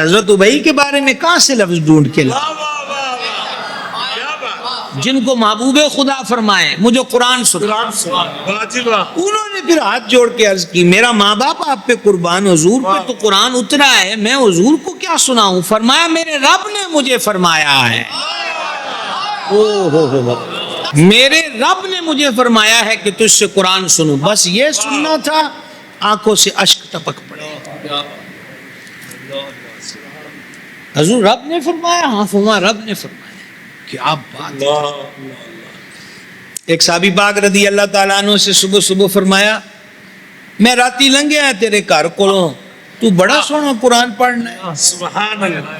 حضرت ابی کے بارے میں کہاں سے لفظ ڈھونڈ کے لا، جن کو محبوب خدا فرمائے مجھے قرآن سنا، انہوں نے پھر ہاتھ جوڑ کے عرض کی میرا ماں باپ آپ پہ قربان، حضور پہ تو قرآن اترا ہے، میں حضور کو کیا سناؤں؟ فرمایا میرے رب نے مجھے فرمایا ہے، میرے رب نے مجھے فرمایا ہے کہ تجھ سے قرآن سنوں، بس یہ سننا تھا، آنکھوں سے اشک ٹپک پڑے۔ حضور رب نے فرمایا؟ ہاں فرمایا رب نے فرمایا۔ کیا بات ہے۔ ایک صحابی پاک رضی اللہ تعالیٰ عنہ سے صبح صبح فرمایا میں راتی لنگے آیا تیرے گھر کولوں، تو بڑا سونا قرآن پڑھنا ہے۔ سبحان اللہ،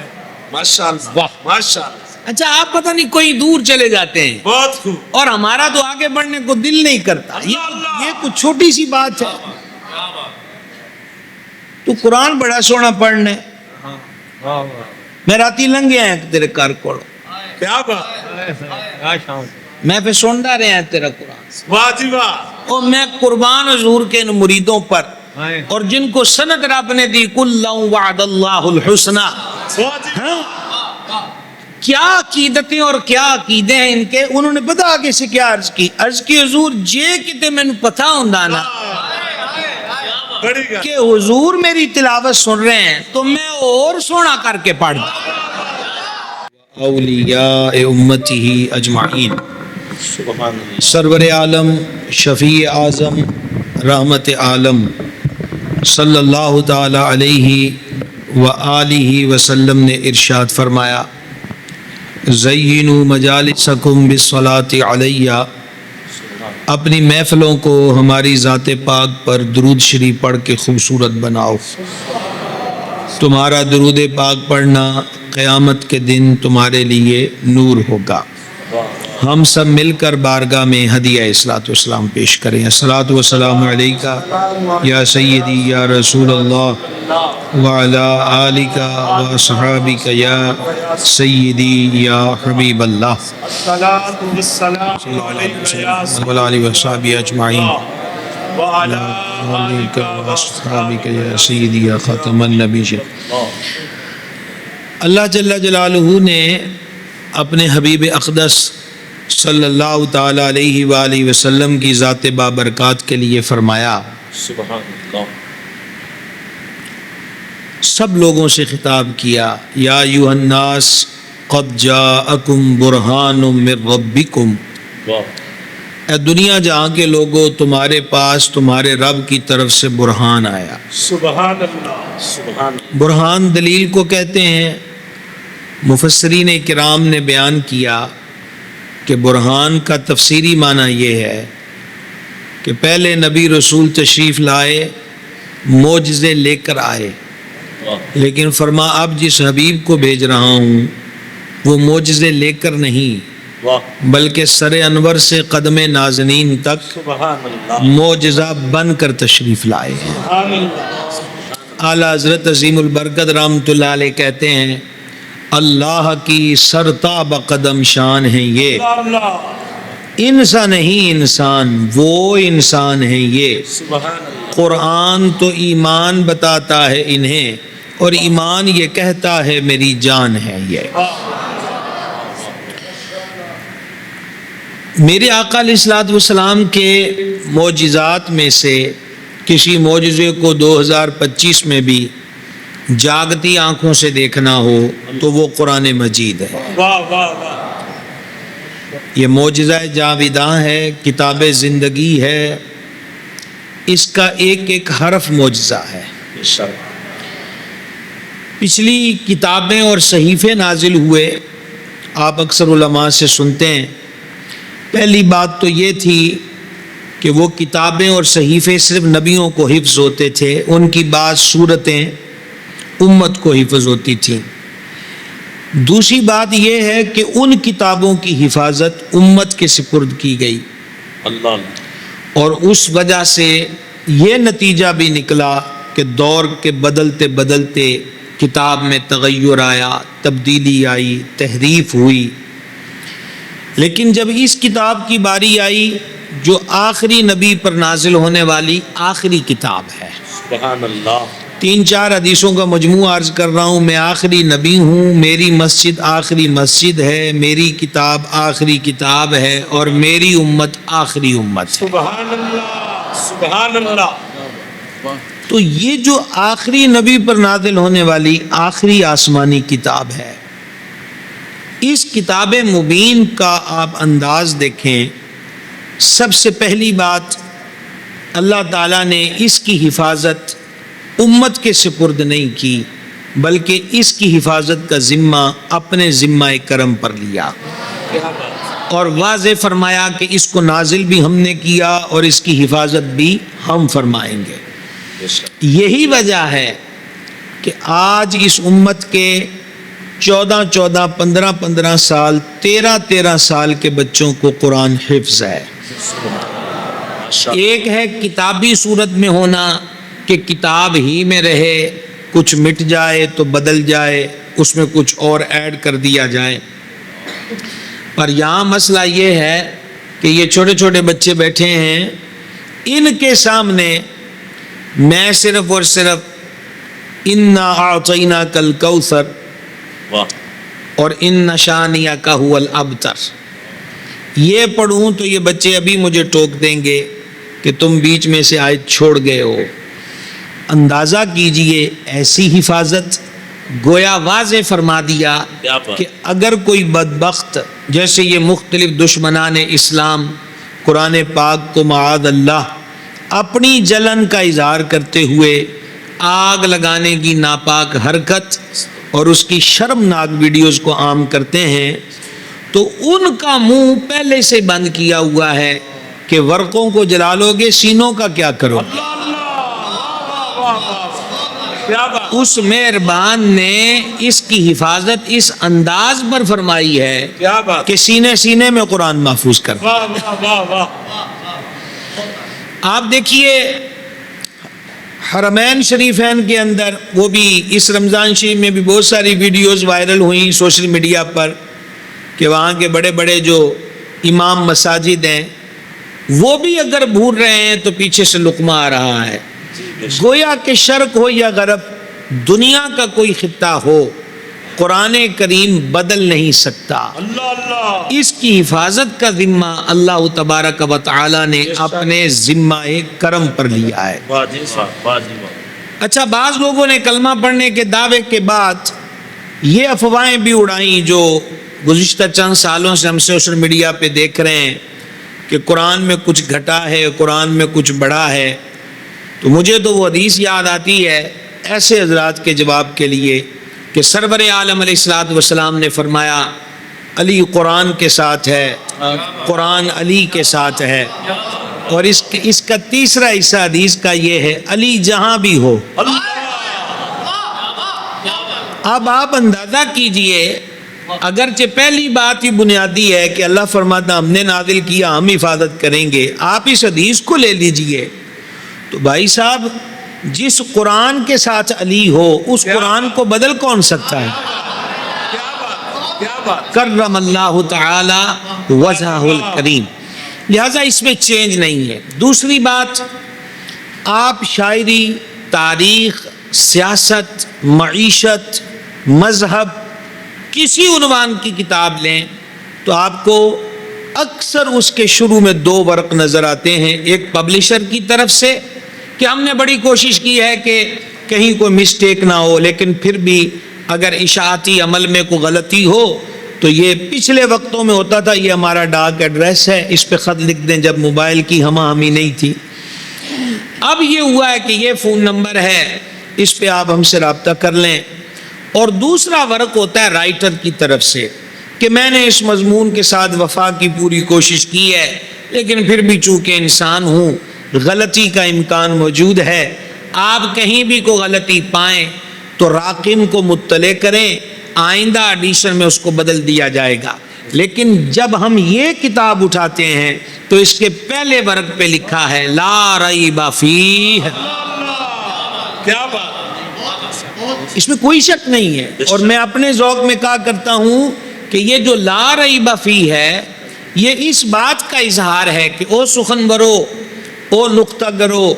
ماشاءاللہ ماشاءاللہ۔ اچھا آپ پتہ نہیں کوئی دور چلے جاتے ہیں بہت خوب، اور ہمارا تو آگے بڑھنے کو دل نہیں کرتا، یہ کچھ چھوٹی سی بات ہے، تو قرآن بڑا سونا پڑھنا ہے، میں راتی لنگے آیا تیرے گھر کولوں، کیا بات، میں پہ سندا رہے ہیں تیرا قرآن، واہ جی واہ، اور میں قربان حضور کے ان مریدوں پر اور جن کو سند رب نے دی کُلًّا وعد اللہ الحسنى، واہ جی واہ، کیا عقیدتیں اور کیا عقیدے ہیں ان کے، انہوں نے پتا آگے سے کیا عرض کی حضور جے کتے میں پتا ہوندا نا بڑی گا، کہ حضور میری تلاوت سن رہے ہیں تو میں اور سونا کر کے پڑھ دوں۔ اولیاء امتہ اجمعین، سرور عالم شفیع اعظم رحمت عالم صلی اللہ تعالی علیہ وآلہ وسلم نے ارشاد فرمایا زینوا مجالسکم بالصلاۃ علیہ، اپنی محفلوں کو ہماری ذات پاک پر درود شریف پڑھ کے خوبصورت بناؤ، تمہارا درود پاک پڑھنا قیامت کے دن تمہارے لیے نور ہوگا۔ ہم سب مل کر بارگاہ میں ہدیہ اصلاۃ والسلام پیش کریں۔ الصلاۃ والسلام علیکہ یا سیدی یا رسول اللہ وعلی آلک وصحابک یا سیدی یا حبیب اللہ الصلاۃ والسلام علیکہ یا وعلی آلہ وصحابہ اجمعین وعلی آلک وصحابک یا سیدی یا خاتم النبیین۔ اللہ جل جلالہ نے اپنے حبیب اقدس صلی اللہ تعالی علیہ وآلہ وسلم کی ذات بابرکات کے لیے فرمایا، سبحان اللہ، سب لوگوں سے خطاب کیا یا ایھا الناس قد جاءکم برہان من ربکم، اے دنیا جہاں کے لوگوں تمہارے پاس تمہارے رب کی طرف سے برہان آیا۔ سبحان اللہ، سبحان اللہ، برہان دلیل کو کہتے ہیں، مفسرین کرام نے بیان کیا کہ برہان کا تفسیری معنی یہ ہے کہ پہلے نبی رسول تشریف لائے، معجزے لے کر آئے، لیکن فرما اب جس حبیب کو بھیج رہا ہوں وہ معجزے لے کر نہیں بلکہ سر انور سے قدم نازنین تک سبحان اللہ، معجزہ بن کر تشریف لائے ہیں۔ آمین، اعلیٰ حضرت عظیم البرکت رحمۃ اللہ علیہ کہتے ہیں اللہ کی سرتاب قدم شان ہے یہ، اللہ، انسان نہیں انسان وہ انسان ہے یہ، سبحان اللہ، قرآن تو ایمان بتاتا ہے انہیں اور ایمان یہ کہتا ہے میری جان ہے یہ۔ میرے آقا علیہ الصلوۃ والسلام کے معجزات میں سے کسی معجزے کو 2025 میں بھی جاگتی آنکھوں سے دیکھنا ہو تو وہ قرآن مجید ہے۔ واہ واہ واہ، یہ معجزہ جاویداں ہے، کتاب زندگی ہے، اس کا ایک ایک حرف معجزہ ہے۔ پچھلی کتابیں اور صحیفے نازل ہوئے، آپ اکثر علماء سے سنتے ہیں، پہلی بات تو یہ تھی کہ وہ کتابیں اور صحیفے صرف نبیوں کو حفظ ہوتے تھے، ان کی بعض صورتیں امت کو حفظ ہوتی تھیں۔ دوسری بات یہ ہے کہ ان کتابوں کی حفاظت امت کے سپرد کی گئی، اللہ، اور اس وجہ سے یہ نتیجہ بھی نکلا کہ دور کے بدلتے بدلتے کتاب میں تغیر آیا، تبدیلی آئی، تحریف ہوئی، لیکن جب اس کتاب کی باری آئی جو آخری نبی پر نازل ہونے والی آخری کتاب ہے، سبحان اللہ، 3-4 حدیثوں کا مجموعہ عرض کر رہا ہوں. میں آخری نبی ہوں, میری مسجد آخری مسجد ہے, میری کتاب آخری کتاب ہے, اور میری امت آخری امت ہے. سبحان اللہ, سبحان اللہ. تو یہ جو آخری نبی پر نازل ہونے والی آخری آسمانی کتاب ہے, اس کتاب مبین کا آپ انداز دیکھیں. سب سے پہلی بات, اللہ تعالیٰ نے اس کی حفاظت امت کے سپرد نہیں کی, بلکہ اس کی حفاظت کا ذمہ اپنے ذمہ کرم پر لیا, اور واضح فرمایا کہ اس کو نازل بھی ہم نے کیا اور اس کی حفاظت بھی ہم فرمائیں گے. یہی وجہ ہے کہ آج اس امت کے 14-14, 15-15 سال, 13-13 سال کے بچوں کو قرآن حفظ ہے. ایک ہے کتابی صورت میں ہونا کہ کتاب ہی میں رہے, کچھ مٹ جائے تو بدل جائے, اس میں کچھ اور ایڈ کر دیا جائے. پر یہاں مسئلہ یہ ہے کہ یہ چھوٹے چھوٹے بچے بیٹھے ہیں, ان کے سامنے میں صرف اور صرف انا اعطیناک الکوثر اور ان شانیک هو الابتر یہ پڑھوں تو یہ بچے ابھی مجھے ٹوک دیں گے کہ تم بیچ میں سے آیت چھوڑ گئے ہو. اندازہ کیجئے ایسی حفاظت, گویا واضح فرما دیا کہ اگر کوئی بدبخت, جیسے یہ مختلف دشمنان اسلام قرآن پاک کو معاذ اللہ اپنی جلن کا اظہار کرتے ہوئے آگ لگانے کی ناپاک حرکت اور اس کی شرمناک ویڈیوز کو عام کرتے ہیں, تو ان کا منہ پہلے سے بند کیا ہوا ہے کہ ورقوں کو جلا لو گے, سینوں کا کیا کرو گے. اس مہربان نے اس کی حفاظت اس انداز پر فرمائی ہے کہ سینے سینے میں قرآن محفوظ کر. آپ دیکھیے حرمین شریفین کے اندر, وہ بھی اس رمضان شریف میں بھی بہت ساری ویڈیوز وائرل ہوئیں سوشل میڈیا پر, کہ وہاں کے بڑے بڑے جو امام مساجد ہیں وہ بھی اگر بھول رہے ہیں تو پیچھے سے لقمہ آ رہا ہے. گویا کہ شرق ہو یا غرب, دنیا کا کوئی خطہ ہو, قرآن کریم بدل نہیں سکتا. اس کی حفاظت کا ذمہ اللہ تبارک و تعالی نے اپنے ذمہ کرم پر لیا ہے. اچھا, بعض لوگوں نے کلمہ پڑھنے کے دعوے کے بعد یہ افواہیں بھی اڑائیں جو گزشتہ چند سالوں سے ہم سوشل میڈیا پہ دیکھ رہے ہیں کہ قرآن میں کچھ گھٹا ہے, قرآن میں کچھ بڑھا ہے. تو مجھے تو وہ حدیث یاد آتی ہے ایسے حضرات کے جواب کے لیے کہ سرور عالم علیہ الصلوۃ والسلام نے فرمایا علی قرآن کے ساتھ ہے, قرآن علی کے ساتھ ہے. اور اس کا تیسرا حصہ حدیث کا یہ ہے, علی جہاں بھی ہو. اب آپ اندازہ کیجئے, اگرچہ پہلی بات ہی بنیادی ہے کہ اللہ فرماتا ہم نے نازل کیا, ہم حفاظت کریں گے, آپ اس حدیث کو لے لیجئے تو بھائی صاحب جس قرآن کے ساتھ علی ہو اس قرآن کو بدل کون سکتا ہے؟ کرم اللہ تعالی وجہہ الکریم. لہذا اس میں چینج نہیں ہے. دوسری بات, آپ شاعری, تاریخ, سیاست, معیشت, مذہب, کسی عنوان کی کتاب لیں تو آپ کو اکثر اس کے شروع میں 2 ورق نظر آتے ہیں. ایک پبلشر کی طرف سے کہ ہم نے بڑی کوشش کی ہے کہ کہیں کوئی مسٹیک نہ ہو, لیکن پھر بھی اگر اشاعتی عمل میں کوئی غلطی ہو تو یہ پچھلے وقتوں میں ہوتا تھا, یہ ہمارا ڈاک ایڈریس ہے, اس پہ خط لکھ دیں, جب موبائل کی ہمہ ہمی نہیں تھی. اب یہ ہوا ہے کہ یہ فون نمبر ہے, اس پہ آپ ہم سے رابطہ کر لیں. اور دوسرا ورق ہوتا ہے رائٹر کی طرف سے کہ میں نے اس مضمون کے ساتھ وفا کی پوری کوشش کی ہے, لیکن پھر بھی چونکہ انسان ہوں غلطی کا امکان موجود ہے. آپ کہیں بھی کوئی غلطی پائیں تو راقم کو مطلع کریں, آئندہ ایڈیشن میں اس کو بدل دیا جائے گا. لیکن جب ہم یہ کتاب اٹھاتے ہیں تو اس کے پہلے ورق پہ لکھا ہے لا ریب فیہ. کیا بات, اس میں کوئی شک نہیں ہے. اور میں اپنے ذوق میں کہا کرتا ہوں کہ یہ جو لا ریب فیہ ہے یہ اس بات کا اظہار ہے کہ او سخن برو, او نقطہ گرو,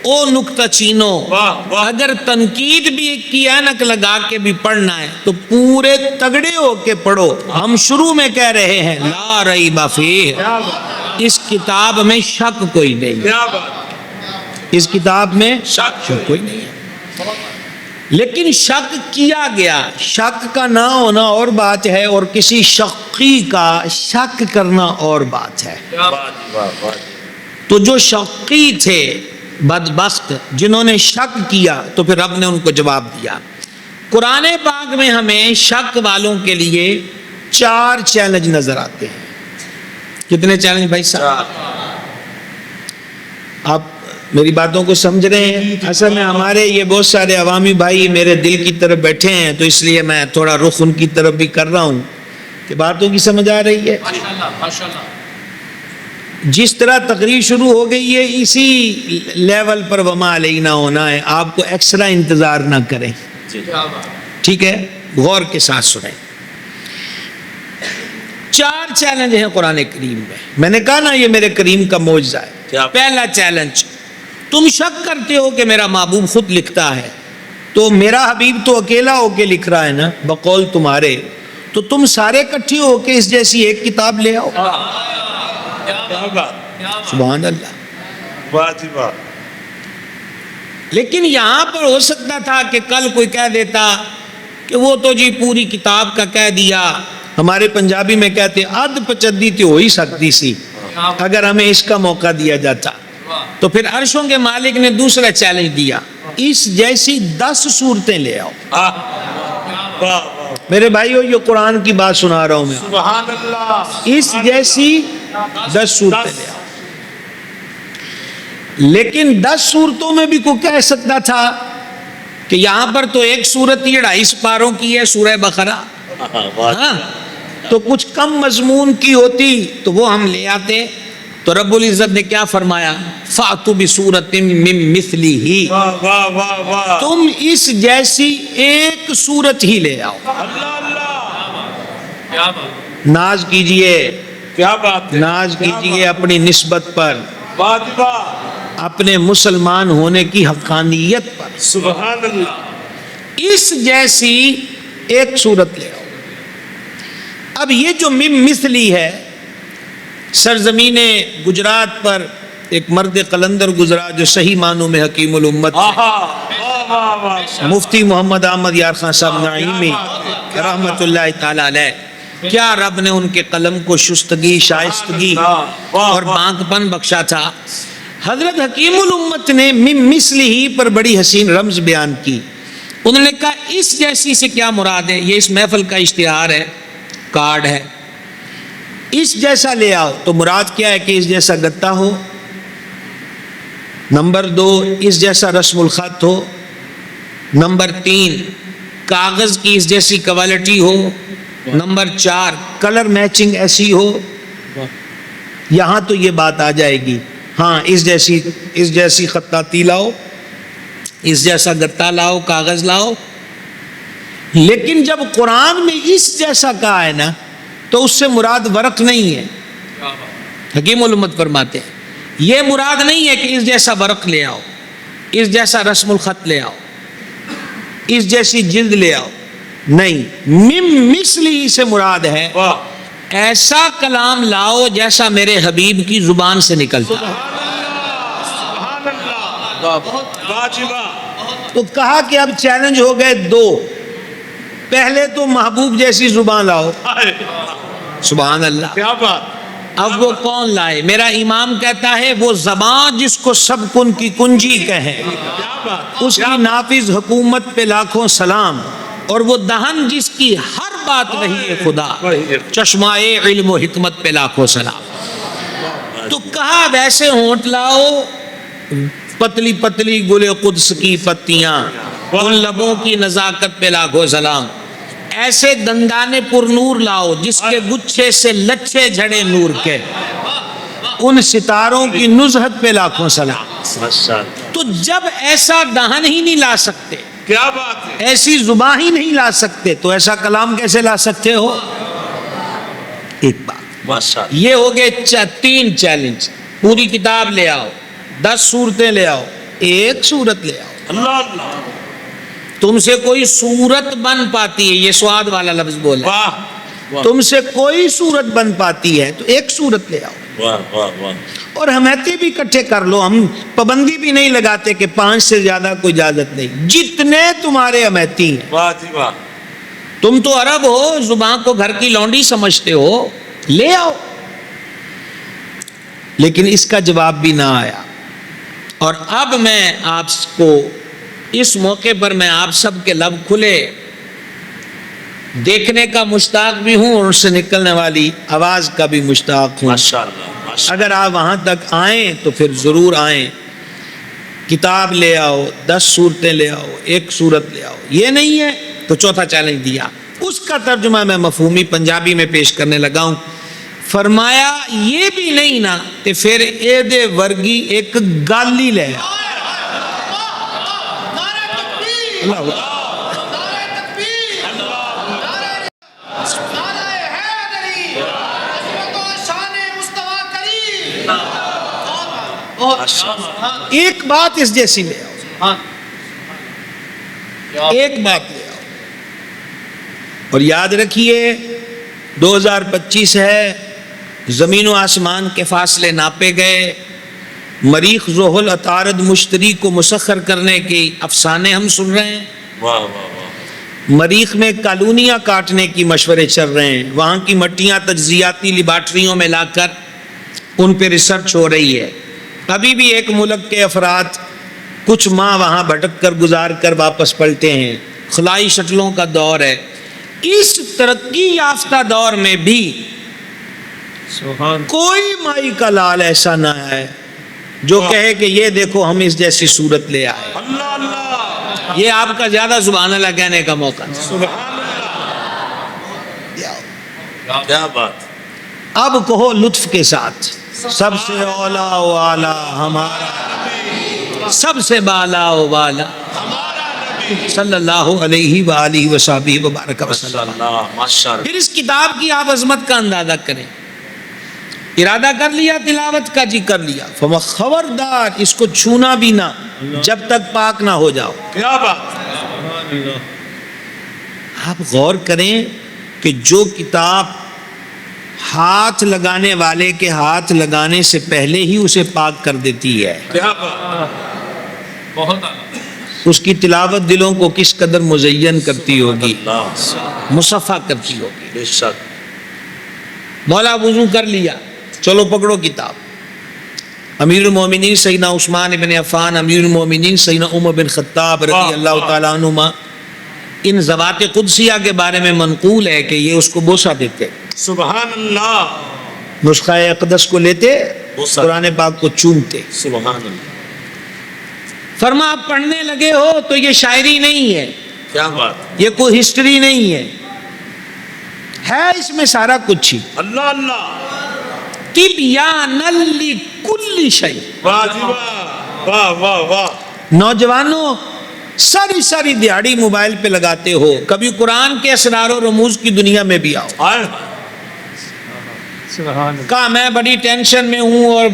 او نکتہ چینو، واہ واہ اگر تنقید بھی کی اینک لگا کے بھی پڑھنا ہے تو پورے تگڑے ہو کے پڑھو. ہم شروع میں کہہ رہے ہیں لا ریب فیہ، کیا بات اس کتاب میں شک کوئی نہیں، کیا بات اس کتاب میں شک کوئی نہیں ہے. لیکن شک کیا گیا، شک کا نہ ہونا اور بات ہے، اور کسی شقی کا شک کرنا اور بات ہے. واہ واہ واہ تو جو شقی تھے بدبخت جنہوں نے شک کیا تو پھر رب نے ان کو جواب دیا. قرآن پاک میں ہمیں شک والوں کے لیے 4 چیلنج نظر آتے ہیں. کتنے چیلنج بھائی صاحب؟ آپ میری باتوں کو سمجھ رہے ہیں؟ اصل میں ہمارے یہ بہت سارے عوامی بھائی میرے دل کی طرف بیٹھے ہیں تو اس لیے میں تھوڑا رخ ان کی طرف بھی کر رہا ہوں کہ باتوں کی سمجھ آ رہی ہے. جس طرح تقریر شروع ہو گئی ہے اسی لیول پر وما علینا ہونا ہے، آپ کو ایکسٹرا انتظار نہ کریں. ٹھیک ہے، غور کے ساتھ سنیں. 4 چیلنج ہیں قرآن کریم میں. میں نے کہا نا یہ میرے کریم کا معجزہ ہے. پہلا چیلنج، تم شک کرتے ہو کہ میرا محبوب خود لکھتا ہے، تو میرا حبیب تو اکیلا ہو کے لکھ رہا ہے نا بقول تمہارے، تو تم سارے اکٹھے ہو کے اس جیسی ایک کتاب لے آؤ. کیا بات سبحان اللہ. واہ جی واہ لیکن یہاں پر ہو سکتا تھا کہ کل کوئی کہہ دیتا کہ وہ تو جی پوری کتاب کا کہہ دیا. ہمارے پنجابی میں کہتے اد پچدی تو ہو ہی سکتی سی اگر ہمیں اس کا موقع دیا جاتا. تو پھر عرشوں کے مالک نے دوسرا چیلنج دیا، اس جیسی 10 صورتیں لے آؤ. واہ واہ میرے بھائیو یہ قرآن کی بات سنا رہا ہوں میں، سبحان اللہ اس جیسی 10 صورتیں لے آؤ. لیکن 10 صورتوں میں بھی کوئی کہہ سکتا تھا کہ یہاں پر تو ایک صورت ہی 250 پاروں کی ہے سورہ بقرہ، ہاں تو کچھ کم مضمون کی ہوتی تو وہ ہم لے آتے. تو رب العزت نے کیا فرمایا؟ فَأْتُوا بِسُورَةٍ مِّن مِّثْلِهِ، واہ واہ واہ واہ تم اس جیسی ایک صورت ہی لے آؤ. اللہ اللہ کیا بات ناز کیجئے، کیا بات ہے ناز کیجئے اپنی نسبت پر، واہ جی واہ اپنے مسلمان ہونے کی حقانیت پر. سبحان اللہ اس جیسی ایک صورت لے آؤ. اب یہ جو مم مثلی ہے، سرزمین گجرات پر ایک مرد قلندر گزرا جو صحیح معنوں میں حکیم الامت ہے، واہ واہ واہ مفتی محمد احمد یار خان صاحب نعیمی رحمت اللہ تعالی علیہ. کیا رب نے ان کے قلم کو شستگی، شائستگی اور بانک پن بخشا تھا. حضرت حکیم الامت نے مم مثلی ہی پر بڑی حسین رمز بیان کی. انہوں نے کہا اس جیسی سے کیا مراد ہے؟ یہ اس محفل کا اشتہار ہے، کارڈ ہے. اس جیسا لے آؤ تو مراد کیا ہے کہ اس جیسا گتا ہو. نمبر 2 اس جیسا رسم الخط ہو. نمبر 3 کاغذ کی اس جیسی کوالٹی ہو. نمبر 4 کلر میچنگ ایسی ہو. یہاں تو یہ بات آ جائے گی، ہاں اس جیسی خطاطی لاؤ، اس جیسا گتا لاؤ، کاغذ لاؤ. لیکن جب قرآن میں اس جیسا کہا ہے نا تو اس سے مراد ورق نہیں ہے. حکیم الامت فرماتے ہیں یہ مراد نہیں ہے کہ اس جیسا ورق لے آؤ، اس جیسا رسم الخط لے آؤ، اس جیسی جلد لے آؤ. نہیں، مم مثلی سے مراد ہے ایسا کلام لاؤ جیسا میرے حبیب کی زبان سے نکلتا. سبحان اللہ واہ جی واہ تو کہا کہ اب چیلنج ہو گئے 2. پہلے تو محبوب جیسی زبان لاؤ. سبحان اللہ. کیا بات اب وہ کون لائے؟ میرا امام کہتا ہے وہ زبان جس کو سب کن کی کنجی کہیں، کیا بات اس کی نافذ حکومت پہ لاکھوں سلام، اور وہ دہن جس کی ہر بات وحی خدا، چشمائے علم و حکمت پہ لاکھوں سلام. تو کہا ویسے ہونٹ لاؤ، پتلی پتلی گل قدس کی پتیاں، ان لبوں کی نزاکت پہ لاکھوں سلام. ایسے دندانے پر نور لاؤ جس کے گچھے سے لچھے جھڑے نور کے، ان ستاروں کی نزہت پہ لاکھوں سلام. تو جب ایسا دہن ہی نہیں لا سکتے، کیا بات ہے ایسی زبان ہی نہیں لا سکتے، تو ایسا کلام کیسے لا سکتے ہو؟ ایک بات یہ ہو گئے 3 چیلنج. پوری کتاب لے آؤ، 10 صورتیں لے آؤ، ایک صورت لے آؤ. اللہ اللہ تم سے کوئی صورت بن پاتی ہے، یہ سواد والا لفظ بولا. واہ تم سے کوئی صورت بن پاتی ہے تو ایک صورت لے آؤ. واہ واہ واہ اور حمیتی بھی اکٹھے کر لو. ہم پابندی بھی نہیں لگاتے کہ 5 سے زیادہ کوئی اجازت نہیں. جتنے تمہارے حمیتی ہیں. واہ جی واہ. تم تو عرب ہو، زبان کو گھر کی لونڈی سمجھتے ہو، لے آؤ. لیکن اس کا جواب بھی نہ آیا. اور اب میں آپ کو اس موقع پر میں آپ سب کے لب کھلے دیکھنے کا مشتاق بھی ہوں، اور اس سے نکلنے والی آواز کا بھی مشتاق ہوں. ماشاءاللہ ماشاءاللہ. اگر آپ وہاں تک آئیں تو پھر ضرور آئیں. کتاب لے آؤ، 10 صورتیں لے آؤ، ایک صورت لے آؤ. یہ نہیں ہے تو چوتھا چیلنج دیا. اس کا ترجمہ میں مفہومی پنجابی میں پیش کرنے لگا ہوں. فرمایا یہ بھی نہیں نا کہ پھر اے دے ورگی ایک گالی لے آؤ. اللہ ایک بات اس جیسی لے آؤ. ایک بات لے آؤ. اور یاد رکھیے 2025 ہے، زمین و آسمان کے فاصلے ناپے گئے. مریخ زحل عطارد مشتری کو مسخر کرنے کے افسانے ہم سن رہے ہیں. واہ واہ واہ. مریخ میں کالونیاں کاٹنے کی مشورے چل رہے ہیں. وہاں کی مٹیاں تجزیاتی لیبارٹریوں میں لا کر ان پہ ریسرچ ہو رہی ہے. ابھی بھی ایک ملک کے افراد کچھ ماہ وہاں بھٹک کر گزار کر واپس پلٹے ہیں. خلائی شٹلوں کا دور ہے. اس ترقی یافتہ دور میں بھی کوئی مائی کا لال ایسا نہ ہے جو کہے کہ یہ دیکھو ہم اس جیسی صورت لے آئے. اللہ اللہ. یہ آپ کا زیادہ سبحان اللہ کہنے کا موقع ہے. سبحان اللہ. کیا بات. اب کہو لطف کے ساتھ، سب سے اولا و اعلیٰ ہمارا، سب سے بالا و بالا صلی اللہ علیہ وآلہ وصحبہ وبارک وسلم. ماشاءاللہ. پھر اس کتاب کی آپ عظمت کا اندازہ کریں. ارادہ کر لیا تلاوت کا، جی کر لیا. خبردار اس کو چھونا بھی نہ جب تک پاک نہ ہو جاؤ. کیا بات. آپ غور کریں کہ جو کتاب ہاتھ لگانے والے کے ہاتھ لگانے سے پہلے ہی اسے پاک کر دیتی ہے، کیا بات. بہت اس کی تلاوت دلوں کو کس قدر مزین کرتی ہوگی، اللہ. مصفح کرتی ہوگی. بے شک. مولا وضو کر لیا، چلو پکڑو کتاب. امیر المومنین سیدنا عثمان بن عفان، امیر المومنین سیدنا عمر بن خطاب رضی اللہ تعالیٰ عنہما، ان ذوات قدسیہ کے بارے میں منقول ہے کہ یہ اس کو بوسہ دیتے. سبحان اللہ. نسخہ اقدس کو لیتے، قرآن پاک کو چومتے. سبحان اللہ. فرما آپ پڑھنے لگے ہو تو یہ شاعری نہیں ہے، کیا بات. یہ کوئی ہسٹری نہیں ہے اس میں سارا کچھ ہی. اللہ اللہ. تبیان لکل شیء. واہ جی واہ. واہ واہ واہ. نوجوانوں ساری ساری دیہڑی موبائل پہ لگاتے ہو، کبھی قرآن کے اسرار و رموز کی دنیا میں بھی آؤ. کہا میں بڑی ٹینشن میں ہوں اور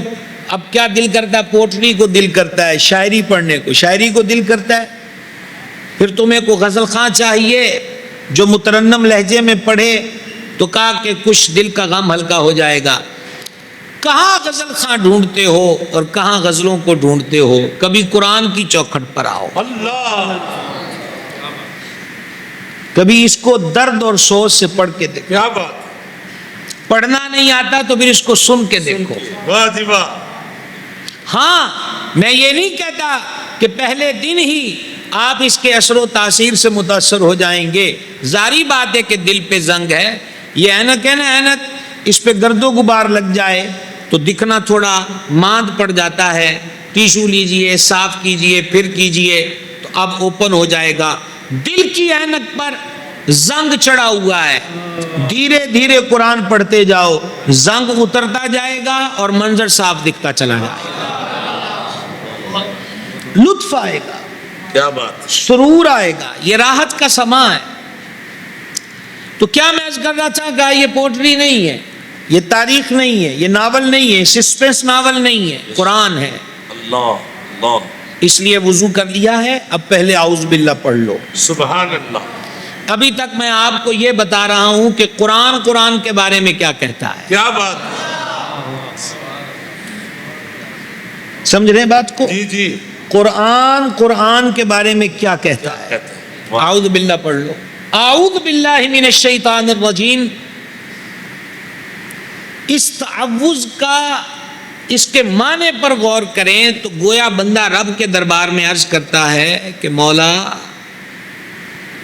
اب کیا دل کرتا ہے، پوٹری کو دل کرتا ہے، شاعری پڑھنے کو، شاعری کو دل کرتا ہے. پھر تمہیں کو غزل خواں چاہیے جو مترنم لہجے میں پڑھے، تو کہا کہ کچھ دل کا غم ہلکا ہو جائے گا. کہاں غزل خواں ڈھونڈتے ہو اور کہاں غزلوں کو ڈھونڈتے ہو، کبھی قرآن کی چوکھٹ پر آؤ. اللہ. کبھی اس کو درد اور سوز سے پڑھ کے دیکھو. کیا بات. پڑھنا نہیں آتا تو پھر اس کو سن کے دیکھو. واہ جی واہ. ہاں میں یہ نہیں کہتا کہ پہلے دن ہی آپ اس کے اثر و تاثیر سے متاثر ہو جائیں گے. ظاہری بات ہے کہ دل پہ زنگ ہے. یہ اینک ہے نا، اینک اس پہ گرد و غبار لگ جائے تو دکھنا تھوڑا ماند پڑ جاتا ہے. ٹیشو لیجئے، صاف کیجئے، پھر کیجئے تو اب اوپن ہو جائے گا. دل کی اینک پر زنگ چڑھا ہوا ہے. دھیرے دھیرے قرآن پڑھتے جاؤ، زنگ اترتا جائے گا اور منظر صاف دکھتا چلا جائے گا. لطف آئے گا، کیا بات. سرور آئے گا. یہ راحت کا سما ہے. تو کیا میں عرض کر رہا تھا کہ یہ پوٹری نہیں ہے، یہ تاریخ نہیں ہے، یہ ناول نہیں ہے، سسپنس ناول نہیں ہے، قرآن ہے. اللہ اللہ. اس لیے وضو کر لیا ہے، اب پہلے اعوذ باللہ پڑھ لو۔ سبحان اللہ، ابھی تک میں آپ کو یہ بتا رہا ہوں کہ قرآن کے بارے میں کیا کہتا ہے، کیا بات، سمجھ رہے ہیں بات کو؟ جی جی، قرآن کے بارے میں کیا کہتا ہے؟ کہتے ہیں، واہ، اعوذ باللہ پڑھ لو۔ اعوذ باللہ من الشیطان الرجیم، اس تعوذ کا، اس کے معنی پر غور کریں تو گویا بندہ رب کے دربار میں عرض کرتا ہے کہ مولا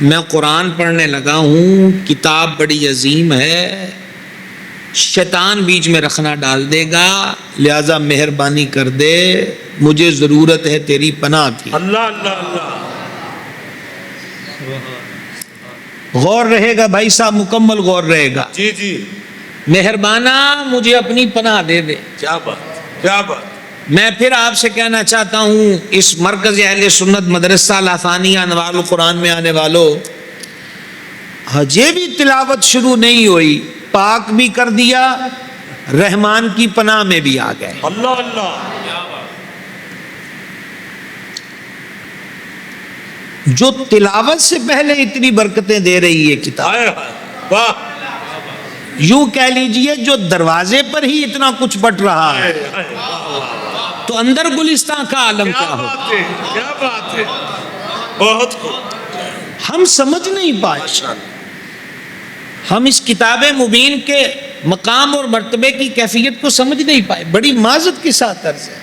میں قرآن پڑھنے لگا ہوں، کتاب بڑی عظیم ہے، شیطان بیچ میں رخنا ڈال دے گا، لہذا مہربانی کر دے، مجھے ضرورت ہے تیری پناہ کی۔ اللہ اللہ اللہ، غور رہے گا بھائی صاحب، مکمل غور رہے گا۔ جی جی، مہربانہ مجھے اپنی پناہ دے دے۔ کیا بات، کیا بات، میں پھر آپ سے کہنا چاہتا ہوں، اس مرکز اہل سنت مدرسہ لاثانیہ انوار القرآن میں آنے والوں، ہجے بھی تلاوت شروع نہیں ہوئی، پاک بھی کر دیا، رحمان کی پناہ میں بھی آ گئے۔ اللہ اللہ، جو تلاوت سے پہلے اتنی برکتیں دے رہی ہے کتاب، ہائے ہائے، واہ، یوں کہہ لیجئے جو دروازے پر ہی اتنا کچھ بٹ رہا ہے، ہائے ہائے، واہ، تو اندر گلستان کا عالم کیا کیا ہو؟ بات ہے، کیا بات ہے، بہت خوب، ہم سمجھ نہیں پائے، ماشاء اللہ، ہم اس کتاب مبین کے مقام اور مرتبے کی کیفیت کو سمجھ نہیں پائے، بڑی معذرت کے ساتھ عرض ہے۔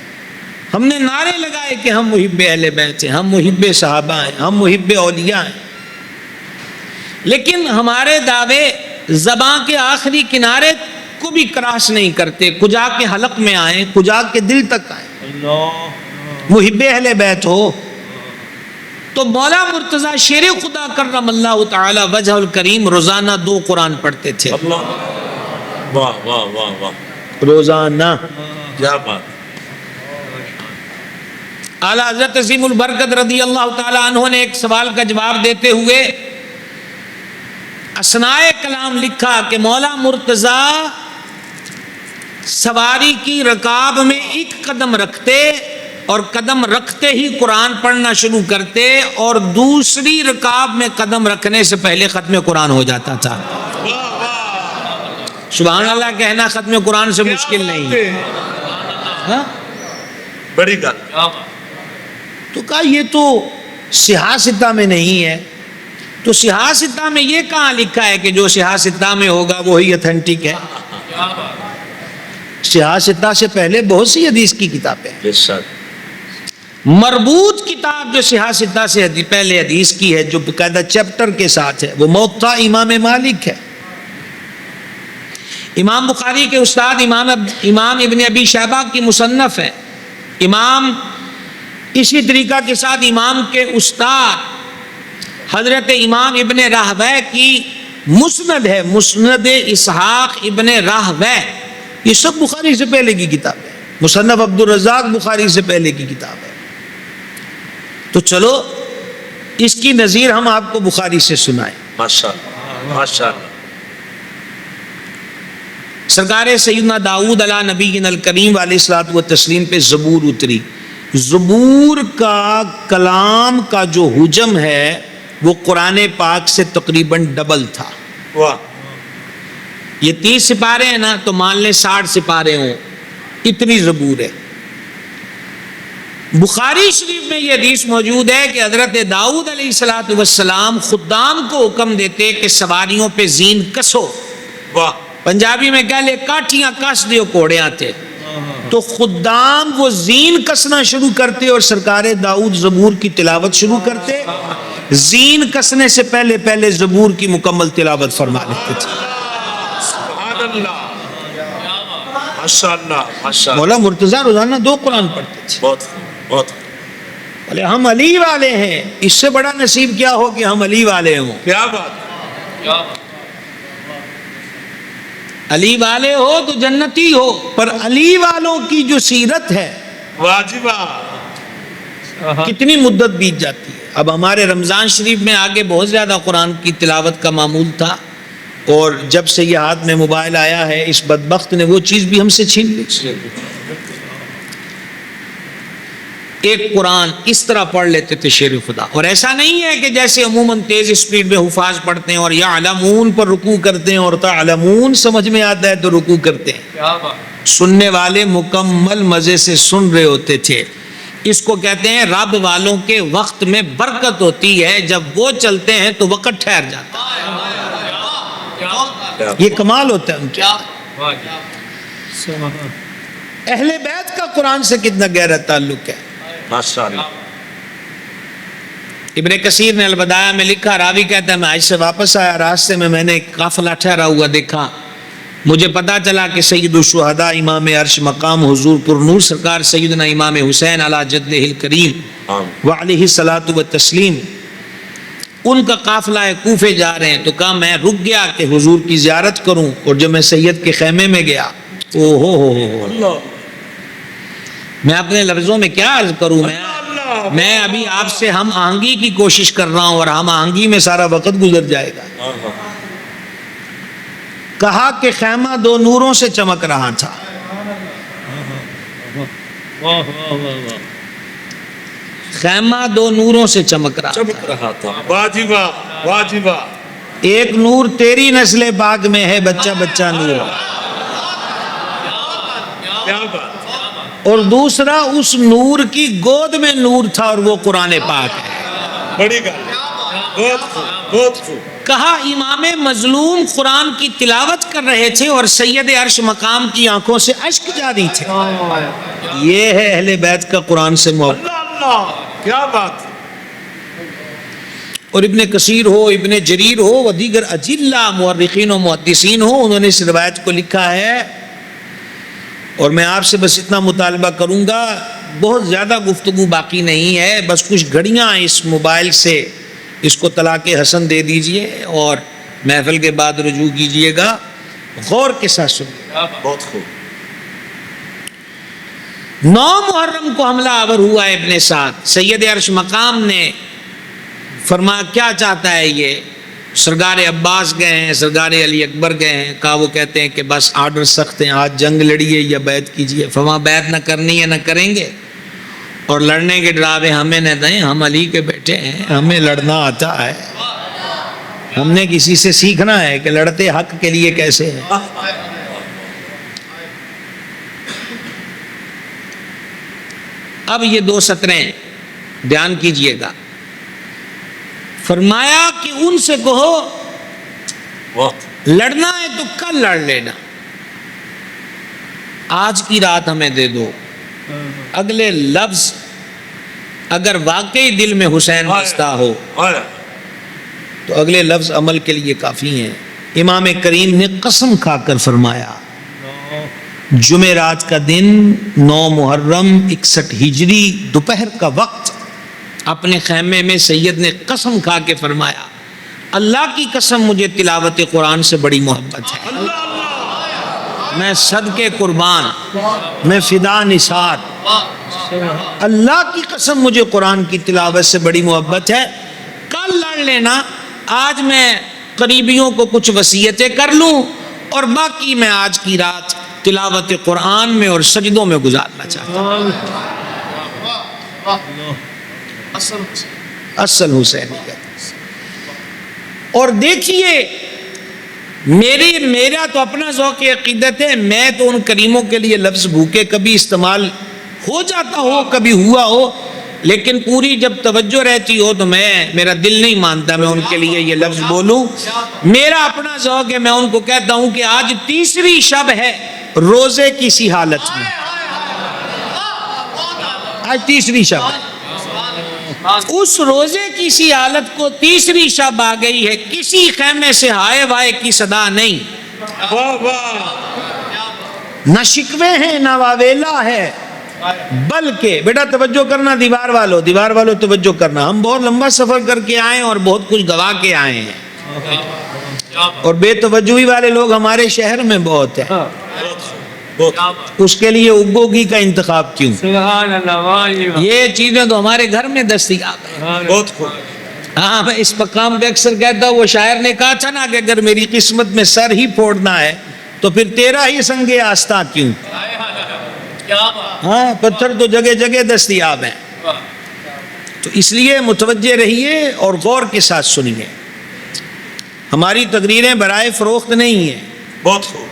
ہم نے نعرے لگائے کہ ہم محب اہل بیت ہیں، ہم محب صحابہ ہیں، ہم محب اولیاء ہیں، لیکن ہمارے دعوے زبان کے آخری کنارے کو بھی کراس نہیں کرتے، کجا کے حلق میں آئیں، کجا کے دل تک آئیں۔ محب اہل بیت ہو تو مولا مرتضیٰ شیر خدا کرم اللہ تعالی وجہ الکریم روزانہ 2 قرآن پڑھتے تھے، اللہ، واہ واہ واہ واہ، روزانہ۔ کیا بات، اعلیٰ حضرت عظیم البرکت رضی اللہ تعالی عنہ نے ایک سوال کا جواب دیتے ہوئے اثنائے کلام لکھا کہ مولا مرتضیٰ سواری کی رکاب میں ایک قدم رکھتے اور قدم رکھتے ہی قرآن پڑھنا شروع کرتے، اور دوسری رکاب میں قدم رکھنے سے پہلے ختم قرآن ہو جاتا تھا۔ واہ واہ، سبحان اللہ کہنا ختم قرآن سے مشکل نہیں ہے، ہاں؟ بڑی گل، تو کہا یہ تو سیاستہ میں نہیں ہے، تو سیاستہ میں یہ کہاں لکھا ہے کہ جو سیاستہ میں ہوگا وہی اتھینٹک ہے؟ سیاستہ سے پہلے بہت سی حدیث کی کتابیں ہیں، بے شک، مربوط کتاب جو سیاستہ سے پہلے حدیث کی ہے، جو باقاعدہ چیپٹر کے ساتھ ہے، وہ موطا امام مالک ہے۔ امام بخاری کے استاد امام ابن ابی شیبہ کی مصنف ہے، امام اسی طریقہ کے ساتھ امام کے استاد حضرت امام ابن راہوے کی مسند ہے، مسند اسحاق ابن راہوے، یہ سب بخاری سے پہلے کی کتاب ہے، مصنف عبد الرزاق بخاری سے پہلے کی کتاب ہے۔ تو چلو اس کی نظیر ہم آپ کو بخاری سے سنائیں۔ ماشاء اللہ، ماشاء اللہ، سرکار سیدنا داؤد علیہ نبینا الکریم علیہ الصلوۃ والتسلیم پہ زبور اتری۔ زبور کا کلام کا جو حجم ہے وہ قرآن پاک سے تقریباً ڈبل تھا۔ واہ، یہ 30 سپارے ہیں نا، تو مان لیں 60 سپارے ہوں، اتنی زبور ہے۔ بخاری شریف میں یہ حدیث موجود ہے کہ حضرت داؤد علیہ الصلوۃ والسلام خدام کو حکم دیتے کہ سواریوں پہ زین کسو، واہ، پنجابی میں کہہ لے کاٹیاں کس دیو کوڑے آتے، تو خدام وہ زین کسنا شروع کرتے اور سرکار داؤد زبور کی تلاوت شروع کرتے، زین کسنے سے پہلے پہلے زبور کی مکمل تلاوت فرما لیتے تھے۔ سبحان اللہ، ماشاء اللہ، ماشاء اللہ، مولا مرتضیٰ روزانہ 2 قرآن پڑھتے تھے۔ بہت بہت، بولے ہم علی والے ہیں، اس سے بڑا نصیب کیا ہو کہ ہم علی والے ہوں۔ کیا بات، علی والے ہو تو جنتی ہو، پر علی والوں کی جو سیرت ہے واجبہ، کتنی مدت بیت جاتی ہے۔ اب ہمارے رمضان شریف میں آگے بہت زیادہ قرآن کی تلاوت کا معمول تھا، اور جب سے یہ ہاتھ میں موبائل آیا ہے اس بدبخت نے وہ چیز بھی ہم سے چھین لی۔ ایک قرآن اس طرح پڑھ لیتے تھے شیر خدا. اور ایسا نہیں ہے کہ جیسے عموماً تیز اسپیڈ میں حفاظ پڑھتے ہیں اور یعلمون پر رکوع کرتے ہیں اور تعلمون سمجھ میں آتا ہے تو رکوع کرتے ہیں. سننے والے مکمل مزے سے سن رہے ہوتے تھے. اس کو کہتے ہیں رب والوں کے وقت میں برکت ہوتی ہے، جب وہ چلتے ہیں تو وقت ٹھہر جاتا ہے. یہ کمال ہوتا ہے ان کا. اہل بیت کا قرآن سے کتنا گہرا تعلق ہے. ماشاءاللہ. ابن کثیر نے البدایہ میں لکھا، راوی کہتا ہے میں حج سے واپس آیا، راستے میں نے ایک قافلہ ٹھہرا ہوا دیکھا. مجھے پتا چلا کہ سید الشہداء امام عرش مقام حضور پر نور سرکار سیدنا امام حسین علی جدہ الکریم وعلیہ الصلاۃ والتسلیم ان کا قافلہ کوفے جا رہے ہیں. تو کہا میں رک گیا کہ حضور کی زیارت کروں. اور جب میں سید کے خیمے میں گیا، میں اپنے لفظوں میں کیا عرض کروں، میں ابھی آپ سے ہم آہنگی کی کوشش کر رہا ہوں اور ہم آہنگی میں سارا وقت گزر جائے گا. کہا کہ خیمہ دو نوروں سے چمک رہا تھا. خیمہ دو نوروں سے چمک رہا تھا. واجبہ واجبہ. ایک نور تیری نسل پاک میں ہے، بچہ بچہ نور. کیا بات. اور دوسرا اس نور کی گود میں نور تھا اور وہ قرآن پاک ہے. بڑی گل. بہت خوب بہت خوب. کہا امام مظلوم قرآن کی تلاوت کر رہے تھے اور سید عرش مقام کی آنکھوں سے اشک جاری تھے. یہ ہے اہل بیت کا قرآن سے محبت. اللہ کیا بات. اور ابن کثیر ہو، ابن جریر ہو و دیگر اجلہ مورخین و محدثین ہو، انہوں نے اس روایت کو لکھا ہے. اور میں آپ سے بس اتنا مطالبہ کروں گا، بہت زیادہ گفتگو باقی نہیں ہے، بس کچھ گھڑیاں اس موبائل سے اس کو طلاق حسن دے دیجئے اور محفل کے بعد رجوع کیجئے گا. غور کے ساتھ سنیے. بہت خوب. 9 محرم کو حملہ آور ہوا ابن سعد. سید عرش مقام نے فرمایا کیا چاہتا ہے یہ؟ سرکار عباس گئے ہیں، سرکار علی اکبر گئے ہیں. کہا وہ کہتے ہیں کہ بس آرڈر سخت ہیں، آج جنگ لڑیے یا بیعت کیجیے. فرمایا بیعت نہ کرنی ہے نہ کریں گے، اور لڑنے کے ڈراوے ہمیں نہ دیں، ہم علی کے بیٹے ہیں، ہمیں لڑنا آتا ہے. ہم نے کسی سے سیکھنا ہے کہ لڑتے حق کے لیے کیسے ہیں. اب یہ 2 سطریں دھیان کیجئے گا. فرمایا کہ ان سے کہو لڑنا ہے تو کل لڑ لینا، آج کی رات ہمیں دے دو. اگلے لفظ اگر واقعی دل میں حسین بستا ہو تو اگلے لفظ عمل کے لیے کافی ہیں. امام کریم نے قسم کھا کر فرمایا، جمعرات کا دن 9 محرم 61 ہجری دوپہر کا وقت، اپنے خیمے میں سید نے قسم کھا کے فرمایا اللہ کی قسم مجھے تلاوت قرآن سے بڑی محبت ہے، میں صدقے قربان، میں فدا نثار، اللہ کی قسم مجھے قرآن کی تلاوت سے بڑی محبت ہے. کل لڑ لینا، آج میں قریبیوں کو کچھ وصیتیں کر لوں اور باقی میں آج کی رات تلاوت قرآن میں اور سجدوں میں گزارنا چاہتا ہوں. اصل حسینیت. اور دیکھیے میرا تو اپنا ذوق عقیدت ہے، میں تو ان کریموں کے لیے لفظ بھوکے کبھی استعمال ہو جاتا ہو کبھی ہوا ہو، لیکن پوری جب توجہ رہتی ہو تو میرا دل نہیں مانتا میں ان کے لیے یہ لفظ بولوں. میرا اپنا ذوق ہے، میں ان کو کہتا ہوں کہ آج تیسری شب ہے روزے کی سی حالت میں، آج تیسری شب ہے. اس روزے کی سی حالت کو تیسری شب آ گئی ہے، کسی خیمے سے ہائے وائے کی صدا نہیں، نہ شکوے ہیں نہ واویلا ہے، بلکہ بیٹا توجہ کرنا، دیوار والوں توجہ کرنا. ہم بہت لمبا سفر کر کے آئے اور بہت کچھ گوا کے آئے ہیں، اور بے توجہی والے لوگ ہمارے شہر میں بہت ہیں. اس کے لیے اگوگی کا انتخاب کیوں؟ یہ چیزیں تو ہمارے گھر میں دستیاب ہیں. بہت خوب. ہاں میں اس مقام پہ اکثر کہتا ہوں، وہ شاعر نے کہا تھا نا کہ اگر میری قسمت میں سر ہی پھوڑنا ہے تو پھر تیرا ہی سنگ آستہ کیوں. ہاں پتھر تو جگہ جگہ دستیاب ہیں. تو اس لیے متوجہ رہیے اور غور کے ساتھ سنیے. ہماری تقریریں برائے فروخت نہیں ہیں. بہت خوب.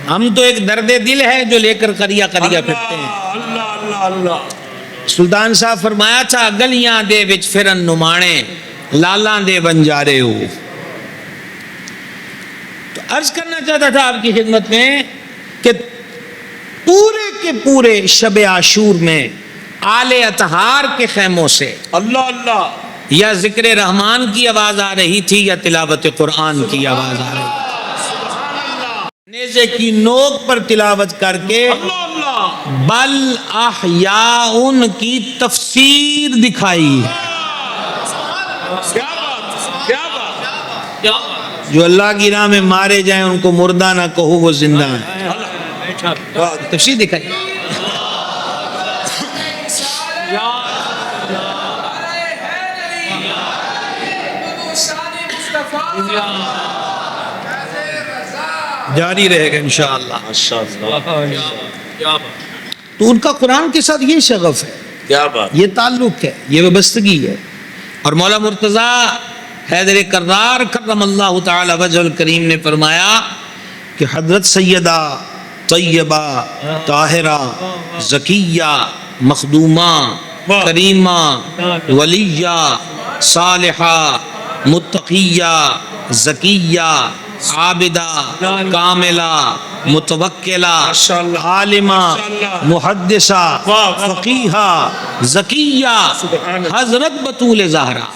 ہم تو ایک درد دل ہے جو لے کر کریا پھرتے ہیں. اللہ اللہ اللہ. سلطان صاحب فرمایا تھا گلیاں دے وچ پھرن نمانے لالاں دے بنجارے ہو. تو عرض کرنا چاہتا تھا آپ کی خدمت میں کہ پورے کے پورے شب عاشور میں آل اطہار کے خیموں سے اللہ اللہ یا ذکر رحمان کی آواز آ رہی تھی یا تلاوت قرآن کی آواز آ رہی تھی. نیزے کی نوک پر تلاوت کر کے اللہ اللہ. بل احیاء کی تفسیر دکھائی ہے. کیا بات کیا بات کیا بات. جو اللہ کی راہ میں مارے جائیں ان کو مردہ نہ کہو وہ زندہ ہیں. تفسیر دکھائی. جاری رہے گا انشاءاللہ. تو ان کا قرآن کے ساتھ یہ شغف ہے, کیا بات. یہ تعلق ہے, یہ وابستگی ہے. اور مولا مرتضیٰ حیدر کرار کرم اللہ تعالی وجہ الکریم نے فرمایا کہ حضرت سیدہ طیبہ طاہرہ زکیہ مخدومہ کریمہ ولیہ صالحہ متقیہ زکیہ عابدہ کاملہ متوکلہ عالمہ محدثہ فقیہہ زکیہ حضرت بطول زہرا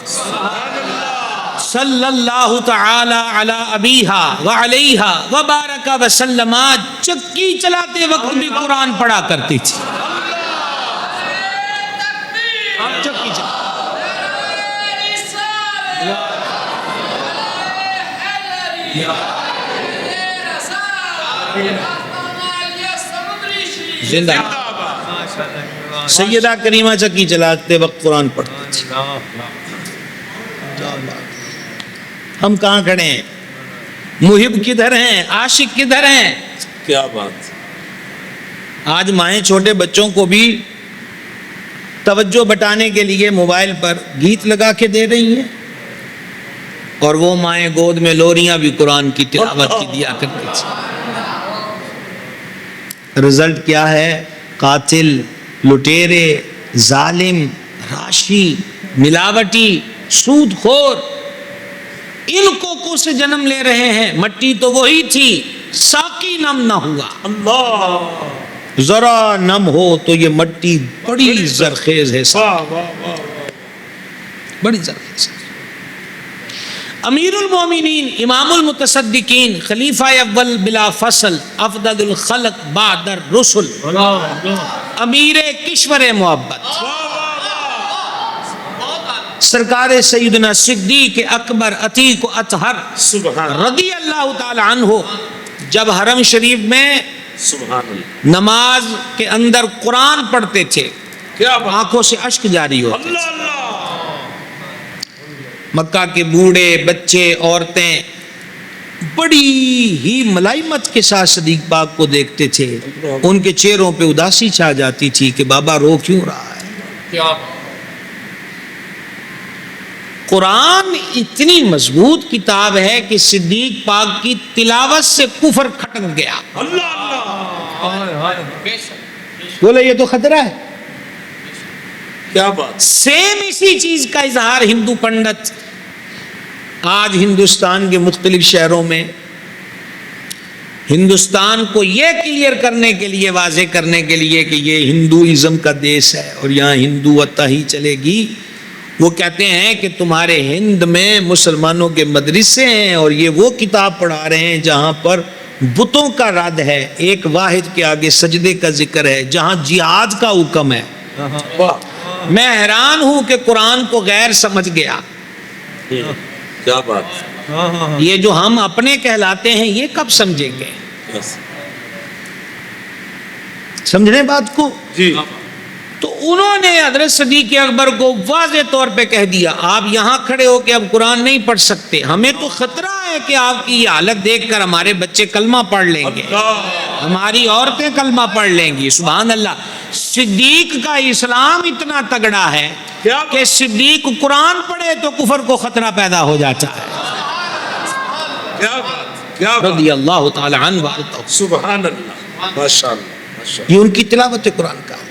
صلی اللہ تعالی علی ابیہا وعلیہا وبارک وسلم چکی چلاتے وقت بھی قرآن پڑھا کرتی تھی. چکی چلاتے زندہ سیدہ کریمہ چکی چلاتے وقت قرآن پڑھتی تھی. ہم کہاں کھڑے ہیں؟ محب کدھر ہیں؟ عاشق کدھر ہیں؟ کیا بات. آج مائیں چھوٹے بچوں کو بھی توجہ بٹانے کے لیے موبائل پر گیت لگا کے دے رہی ہیں, اور وہ مائیں گود میں لوریاں بھی قرآن کی تلاوت کی دیا کرتی تھی. رزلٹ کیا ہے؟ قاتل, لٹیرے, ظالم, راشی, ملاوٹی, سود خور ان کوکوں سے جنم لے رہے ہیں. مٹی تو وہی تھی, ساقی نم نہ ہوا. اللہ ذرا نم ہو تو یہ مٹی بڑی زرخیز ہے, بڑی زرخیز ہے. امیر المومنین امام المتصدقین خلیفہ اول بلا فصل افضل الخلق بعد الرسل امیر کشور محبت سرکار سیدنا صدیق اکبر عتیق و اطہر رضی اللہ تعالی عنہ جب حرم شریف میں نماز کے اندر قرآن پڑھتے تھے, آنکھوں سے اشک جاری ہوتے تھے. مکہ کے بوڑھے بچے عورتیں بڑی ہی ملائمت کے ساتھ صدیق پاک کو دیکھتے تھے. ان کے چہروں پہ اداسی چھا جاتی تھی کہ بابا رو کیوں رہا ہے. قرآن اتنی مضبوط کتاب ہے کہ صدیق پاک کی تلاوت سے کفر کھٹک گیا. بولے یہ تو خطرہ ہے. کیا بات. سیم اسی چیز کا اظہار ہندو پنڈت آج ہندوستان کے مختلف شہروں میں ہندوستان کو یہ کلیئر کرنے کے لیے, واضح کرنے کے لیے کہ یہ ہندوازم کا دیش ہے اور یہاں ہندوتا ہی چلے گی, وہ کہتے ہیں کہ تمہارے ہند میں مسلمانوں کے مدرسے ہیں اور یہ وہ کتاب پڑھا رہے ہیں جہاں پر بتوں کا رد ہے, ایک واحد کے آگے سجدے کا ذکر ہے, جہاں جہاد کا حکم ہے. میں حیران ہوں کہ قرآن کو غیر سمجھ گیا. کیا بات. یہ جو ہم اپنے کہلاتے ہیں یہ کب سمجھیں گے؟ سمجھنے بات کو جی. تو انہوں نے حضرت صدیق اکبر کو واضح طور پہ کہہ دیا آپ یہاں کھڑے ہو کے اب قرآن نہیں پڑھ سکتے, ہمیں تو خطرہ ہے کہ آپ کی یہ حالت دیکھ کر ہمارے بچے کلمہ پڑھ لیں گے. ہماری عورتیں کلمہ پڑھ لیں گی، سبحان اللہ۔ صدیق کا اسلام اتنا تگڑا ہے کیا کہ صدیق قرآن پڑھے تو کفر کو خطرہ پیدا ہو جاتا ہے، کیا بات، کیا بات، رضی اللہ تعالی عنہ وارضاہ۔ سبحان اللہ، ماشاء اللہ، ماشاء اللہ۔ یہ ان کی تلاوت قرآن کا ہے۔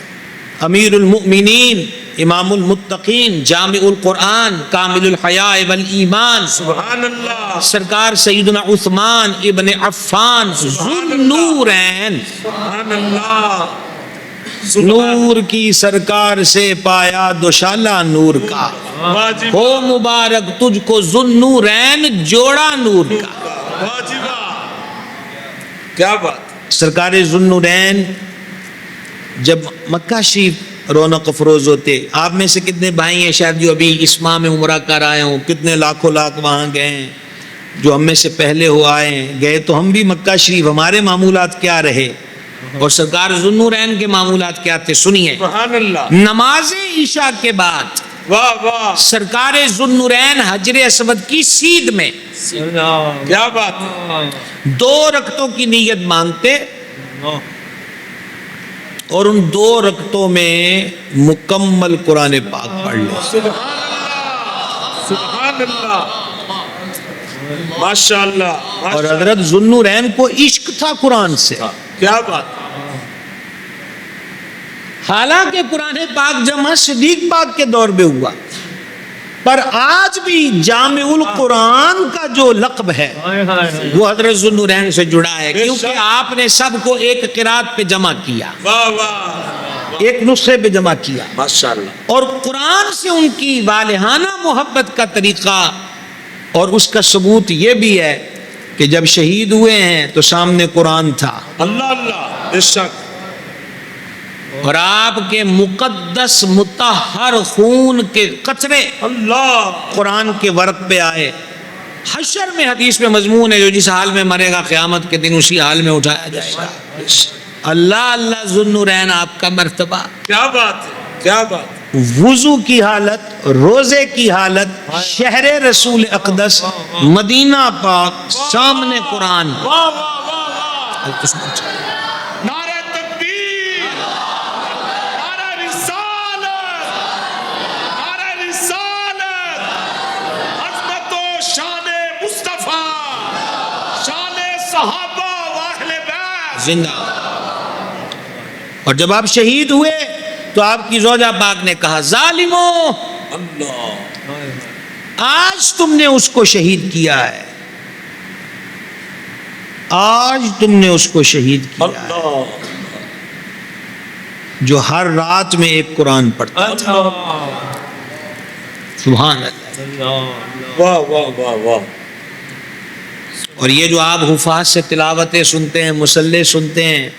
امیر المؤمنین، امام المتقین، جامع القرآن، کامل الحیاء والایمان، سبحان اللہ، سرکار سیدنا عثمان ابن عفان ذوالنورین، سبحان اللہ، نور کی سرکار سے پایا دوشالہ نور کا، واجب، ہو مبارک تجھ کو ذوالنورین جوڑا نور کا۔ واجبہ، کیا بات، سرکار ذوالنورین جب مکہ شریف رونق افروز ہوتے، آپ میں سے کتنے بھائی ہیں شاید جو ابھی اسما میں عمرہ کر آئے ہوں، کتنے لاکھوں لاکھ وہاں گئے ہیں، جو ہم میں سے پہلے ہو آئے ہیں، گئے تو ہم بھی مکہ شریف، ہمارے معمولات کیا رہے اور سرکار ذوالنورین کے معمولات کیا تھے، سنیے۔ سبحان اللہ، نماز عشاء کے بعد واہ واہ، سرکار ذوالنورین حجر اسود کی سیدھ میں کیا بات، 2 رکعتوں کی نیت مانگتے اور ان 2 رکعتوں میں مکمل قرآن پاک پڑھ لے۔ سبحان اللہ، سبحان اللہ، ماشاء اللہ، اور حضرت ذوالنورین کو عشق تھا قرآن سے، کیا بات، حالانکہ قرآن پاک جمع صدیق پاک کے دور میں ہوا، پر آج بھی جامع القرآن کا جو لقب ہے وہ حضرت ذوالنورین سے جڑا ہے، کیونکہ آپ نے سب کو ایک قرات پہ جمع کیا، واہ واہ، ایک نسخے پہ جمع کیا، ماشاء اللہ، اور قرآن سے ان کی والہانہ محبت کا طریقہ اور اس کا ثبوت یہ بھی ہے کہ جب شہید ہوئے ہیں تو سامنے قرآن تھا، اللہ اللہ، بے شک، اور آپ کے مقدس مطہر خون کے قطرے اللہ، قرآن کے ورق پہ آئے۔ حشر میں حدیث میں مضمون ہے جو جس حال میں مرے گا قیامت کے دن اسی حال میں اٹھایا جائے گا۔ اللہ اللہ ذوالنورین آپ کا مرتبہ، کیا بات ہے، کیا بات، وضو کی حالت، روزے کی حالت، شہر رسول اقدس، مدینہ پاک، سامنے قرآن، واہ واہ واہ واہ، نعرہ تکبیر، نعرہ رسالت، نعرہ رسالت، عظمت و شان مصطفیٰ، شان صحابہ و اہل بیت، زندہ۔ اور جب آپ شہید ہوئے تو آپ کی زوجہ پاک نے کہا ظالموں، اللہ، آج تم نے اس کو شہید کیا ہے، آج تم نے اس کو شہید کیا ہے اللہ، جو ہر رات میں ایک قرآن پڑھتا تھا۔ سبحان اللہ۔ واہ واہ واہ واہ، اور یہ جو آپ حفاظ سے تلاوتیں سنتے ہیں، مصلے سنتے ہیں،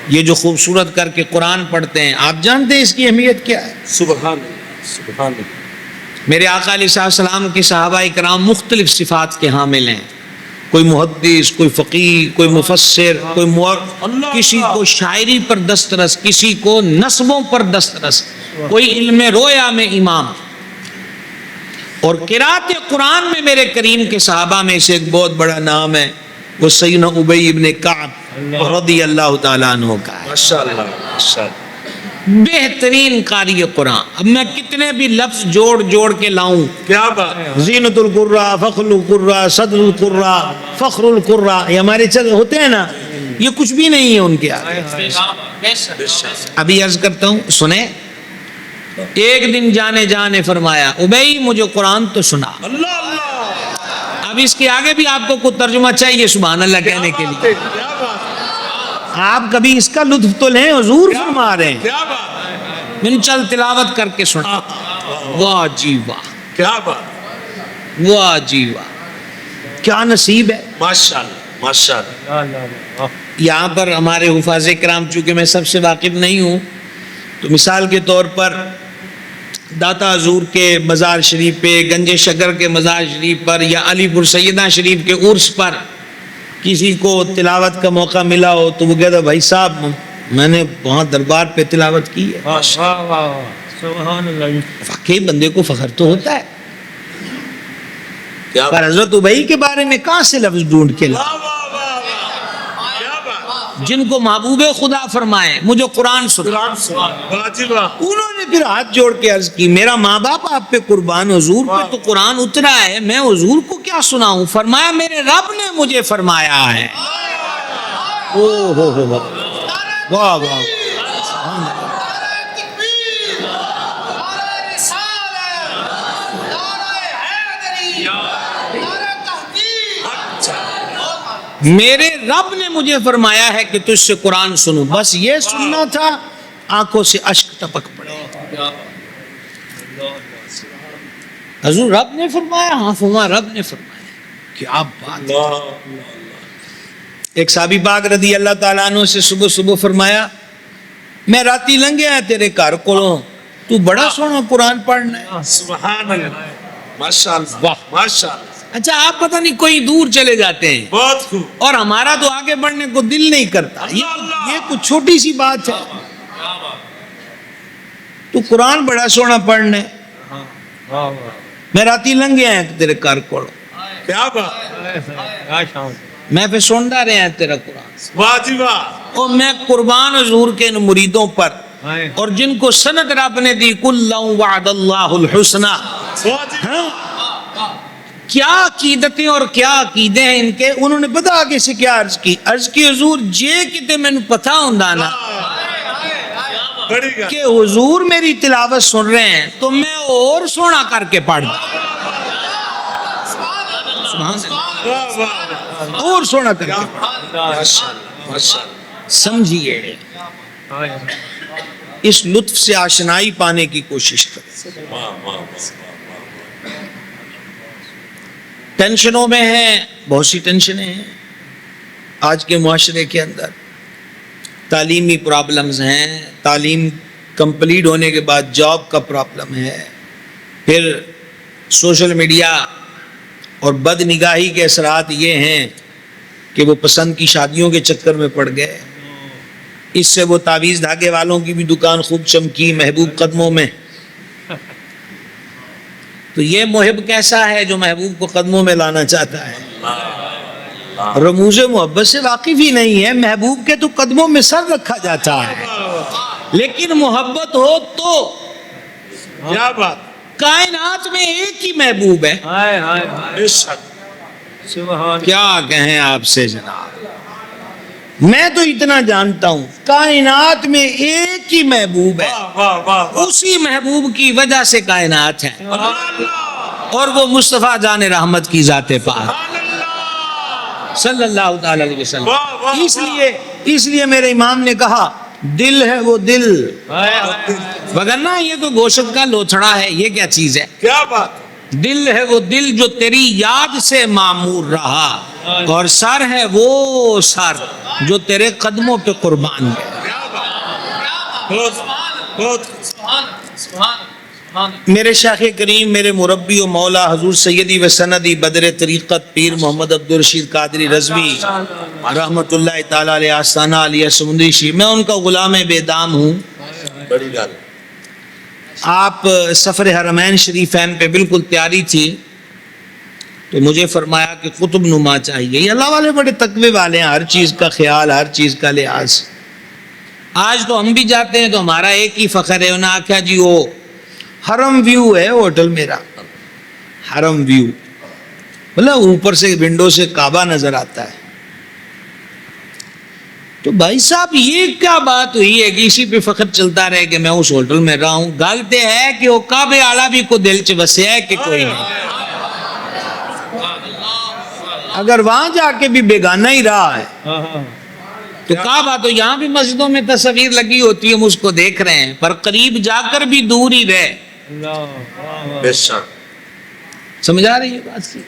یہ جو خوبصورت کر کے قرآن پڑھتے ہیں، آپ جانتے ہیں اس کی اہمیت کیا ہے؟ سبحان اللہ، سبحان اللہ، میرے آقا علیہ السلام کے صحابہ کرام مختلف صفات کے حامل ہیں، کوئی محدث، کوئی فقیہ، کوئی مفسر، کوئی کسی کو شاعری پر دسترس، کسی کو نصبوں پر دسترس، کوئی علم رویا میں امام۔ اور قرات قرآن میں میرے کریم کے صحابہ میں سے ایک بہت بڑا نام ہے، وہ سیدنا ابی ابن کعب رضی اللہ تعالیٰ عنہ کا ہے، ماشاء اللہ، ماشاء اللہ، بہترین قاری قرآن۔ اب میں کتنے بھی لفظ جوڑ جوڑ کے لاؤں، کیا بات، زینت القرا، فخر القرا، صدر القرا، فخر القرا، یہ ہمارے ہوتے ہیں نا، یہ کچھ بھی نہیں ہے ان کے آگے۔ بے شک، ابھی عرض کرتا ہوں، سنیں، ایک دن جان نے فرمایا ابی مجھے قرآن تو سنا۔ اللہ اللہ، اب اس کے آگے بھی آپ کو کوئی ترجمہ چاہیے سبحان اللہ کہنے کے لیے، کیا بات، آپ کبھی اس کا لطف تو لیں، حضور فرما رہے ہیں، کیا بات، میں نے چل تلاوت کر کے سنا، واہ جی واہ، کیا بات، واہ جی واہ، کیا نصیب ہے۔ ماشاء اللہ، ماشاء اللہ، یہاں پر ہمارے حفاظ کرام چونکہ میں سب سے واقف نہیں ہوں تو مثال کے طور پر داتا حضور کے مزار شریف پہ، گنج شکر کے مزار شریف پر، یا علی پور سیدہ شریف کے عرس پر کسی کو تلاوت کا موقع ملا ہو تو وہ کہتا بھائی صاحب میں نے وہاں دربار پہ تلاوت کی ہے، واقعی بندے کو فخر تو ہوتا ہے۔ کیا پر حضرت ابی کے بارے میں کہاں سے لفظ ڈھونڈ کے لا، واہ واہ واہ واہ، کیا جن کو محبوب خدا فرمائے مجھے قرآن سنا. واجب انہوں نے پھر ہاتھ جوڑ کے عرض کی میرا ماں باپ آپ پہ قربان، حضور پہ تو قرآن اترا ہے، میں حضور کو کیا سناؤں؟ فرمایا میرے رب نے مجھے فرمایا ہے. او ہو واہ واہ. میرے رب نے مجھے فرمایا ہے کہ تجھ سے قرآن سنوں. بس یہ سننا تھا، آنکھوں سے اشک ٹپک پڑے. حضور رب نے فرمایا؟ ہاں فرمایا رب نے فرمایا. کیا بات ہے. ایک صحابی پاک رضی اللہ تعالیٰ عنہ سے صبح صبح فرمایا میں راتی لنگیا تیرے گھر کولوں، تو بڑا سونا قرآن پڑھنا ہے. سبحان اللہ، ماشاءاللہ ماشاءاللہ. اچھا آپ پتہ نہیں کوئی دور چلے جاتے ہیں بہت خوب. اور ہمارا تو آگے بڑھنے کو دل نہیں کرتا. یہ کچھ چھوٹی سی بات ہے. تو قرآن بڑا سونا پڑھنا ہے. میں راتی لنگیا ہے تیرے گھر کولوں، کیا بات. میں پہ سنتا رہا ہے تیرا قرآن. واجب اور میں قربان حضور کے ان مریدوں پر اور جن کو سند رب نے دی کل وعد اللہ الحسنہ. کیا عقیدتیں اور کیا عقیدے ہیں ان کے. انہوں نے پتا آگے سے کیا عرض کی حضور جے کتے میں پتا ہوں نا کہ حضور میری تلاوت سن رہے ہیں تو میں اور سونا کر کے پڑھ دوں. اور سونا کر کے پڑھ. سمجھیے اس لطف سے آشنائی پانے کی کوشش کریں. ٹینشنوں میں ہیں، بہت سی ٹینشنیں ہیں آج کے معاشرے کے اندر. تعلیمی پرابلمز ہیں، تعلیم کمپلیٹ ہونے کے بعد جاب کا پرابلم ہے، پھر سوشل میڈیا اور بد نگاہی کے اثرات یہ ہیں کہ وہ پسند کی شادیوں کے چکر میں پڑ گئے. اس سے وہ تعویذ دھاگے والوں کی بھی دکان خوب چمکی محبوب قدموں میں. تو یہ محب کیسا ہے جو محبوب کو قدموں میں لانا چاہتا ہے؟ رموز محبت سے واقف ہی نہیں ہے. محبوب کے تو قدموں میں سر رکھا جاتا ہے، لیکن محبت ہو تو کیا بات. کائنات میں ایک ہی محبوب ہے. کیا کہیں آپ سے جناب. میں تو اتنا جانتا ہوں کائنات میں ایک ہی محبوب ہے، اسی محبوب کی وجہ سے کائنات ہے، اور وہ مصطفیٰ جان رحمت کی ذات پاک صلی اللہ تعالی علیہ وسلم. اس لیے میرے امام نے کہا دل ہے وہ دل، وگرنہ یہ تو گوشت کا لوتھڑا ہے. یہ کیا چیز ہے؟ کیا بات. دل ہے وہ دل جو تیری یاد سے معمور رہا، اور سر ہے وہ سر جو تیرے قدموں پہ قربان ہے. میرے شیخ کریم، میرے مربی و مولا حضور سیدی و سندی بدر طریقت پیر محمد عبدالرشید قادری رضوی رحمت اللہ تعالی علیہ آستانہ علیہ سمندری شریف، میں ان کا غلام بے دام ہوں. بڑی گل. آپ سفر حرمین شریفین پہ بالکل تیاری تھی تو مجھے فرمایا کہ قطب نما چاہیے. یہ اللہ والے بڑے تقوی والے ہیں، ہر چیز کا خیال، ہر چیز کا لحاظ. آج تو ہم بھی جاتے ہیں تو ہمارا ایک ہی فخر ہے. انہوں نے آخیا جی وہ حرم ویو ہے ہوٹل میرا، حرم ویو مطلب اوپر سے ونڈو سے کعبہ نظر آتا ہے. تو بھائی صاحب یہ کیا بات ہوئی ہے کہ اسی پہ فخر چلتا رہے کہ میں اس ہوٹل میں رہا ہوں؟ گالتے ہے کہ وہ کعبے آلہ بھی کو دل چ وسے ہے کہ کوئی نہیں. اگر وہاں جا کے بھی بیگانہ ہی رہا ہے تو کعبہ تو یہاں بھی مسجدوں میں تصویر لگی ہوتی ہے، ہم اس کو دیکھ رہے ہیں، پر قریب جا کر بھی دور ہی رہے. بے شک. سمجھ آ رہی ہے بات کی؟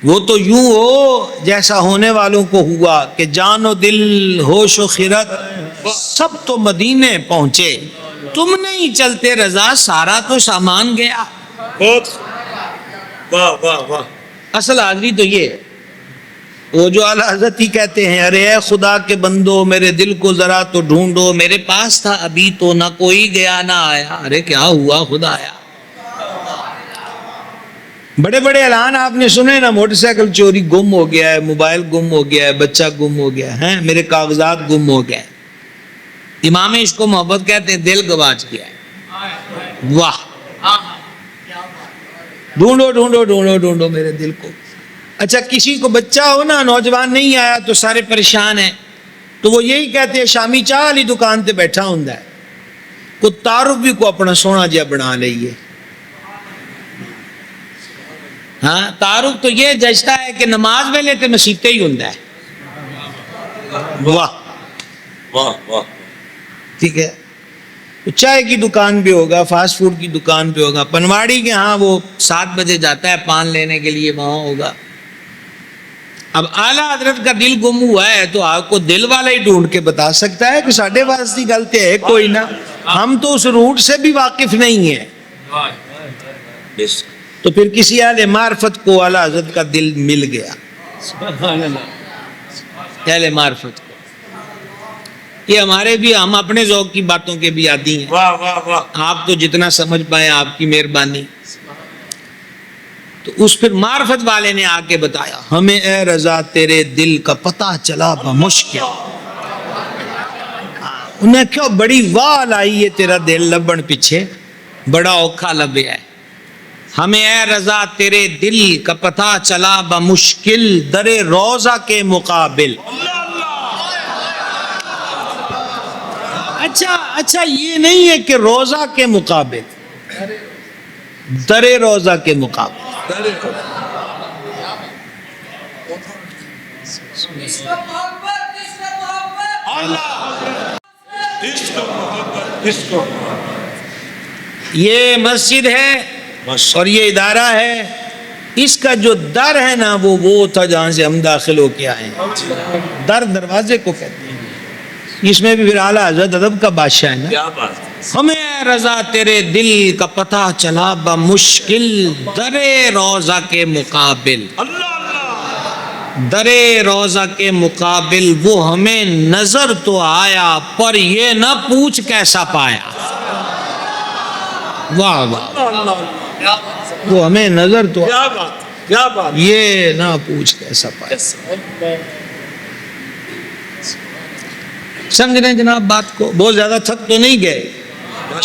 وہ تو یوں ہو جیسا ہونے والوں کو ہوا کہ جان و دل ہوش و خرد سب تو مدینے پہنچے، تم نہیں چلتے رضا سارا تو سامان گیا. بہت واہ واہ واہ. اصل حاضری تو یہ ہے. وہ جو اعلیٰ حضرت ہی کہتے ہیں ارے اے خدا کے بندو میرے دل کو ذرا تو ڈھونڈو، میرے پاس تھا ابھی تو نہ کوئی گیا نہ آیا. ارے کیا ہوا خدایا؟ بڑے بڑے اعلان آپ نے سنے نا، موٹر سائیکل چوری گم ہو گیا ہے، موبائل گم ہو گیا ہے، بچہ گم ہو گیا ہے، میرے کاغذات گم ہو گئے. امام عشق و محبت کہتے ہیں دل گواچ گیا ہے. واہ، ڈھونڈو ڈھونڈو ڈھونڈو ڈھونڈو میرے دل کو. اچھا کسی کو بچہ ہو نا، نوجوان نہیں آیا تو سارے پریشان ہیں، تو وہ یہی کہتے ہیں شامی چاہ والی دکان تے بیٹھا ہوں ہے، کو تعارف بھی کو اپنا سونا جہا بنا لئیے. ہاں تعارف تو یہ ججتا ہے کہ نماز ویلے تے مسیتے ہی ہوں ہے. واہ واہ واہ. ٹھیک ہے. چائے کی دکان پہ ہوگا، فاسٹ فوڈ کی دکان پہ ہوگا، پنواڑی کے ہاں وہ 7 بجے جاتا ہے پان لینے کے لیے، وہاں ہوگا. اب اعلیٰ حضرت کا دل گم ہوا ہے تو آپ کو دل والا ہی ڈھونڈ کے بتا سکتا ہے کہ ساڈے پاس کی غلطی ہے کوئی نہ، ہم تو اس روٹ سے بھی واقف نہیں ہیں. تو پھر کسی اہل معرفت کو اعلیٰ حضرت کا دل مل گیا. اہل معرفت کو یہ ہمارے بھی، ہم اپنے ذوق کی باتوں کے بھی عادی ہیں. واہ واہ واہ. آپ تو جتنا سمجھ پائے آپ کی مہربانی. تو اس پھر معرفت والے نے آ کے بتایا ہمیں اے رضا تیرے دل کا پتہ چلا بمشکل. انہیں کیوں بڑی وال آئی ہے تیرا دل لبن پیچھے، بڑا اوکھا لبیا ہے. ہمیں اے رضا تیرے دل کا پتہ چلا بمشکل، در روضہ کے مقابل. اچھا یہ نہیں ہے کہ روضہ کے مقابل، در روضہ کے مقابل. یہ مسجد ہے اور یہ ادارہ ہے، اس کا جو در ہے نا وہ تھا جہاں سے ہم داخل ہو کے آئے ہیں. در دروازے کو کہتے ہیں. اس میں بھی پھر اعلیٰ حضرت ادب کا بادشاہ ہے نا. کیا بات. ہمیں اے رضا تیرے دل کا پتہ چلا بمشکل، در روضہ کے مقابل. در روضہ کے مقابل وہ ہمیں نظر تو آیا پر یہ نہ پوچھ کیسا پایا. واہ واہ. وہ ہمیں نظر تو کیا بات کیا بات. یہ نہ پوچھ کیسا پایا. سمجھ رہے ہیں جناب بات کو؟ بہت زیادہ تھک تو نہیں گئے؟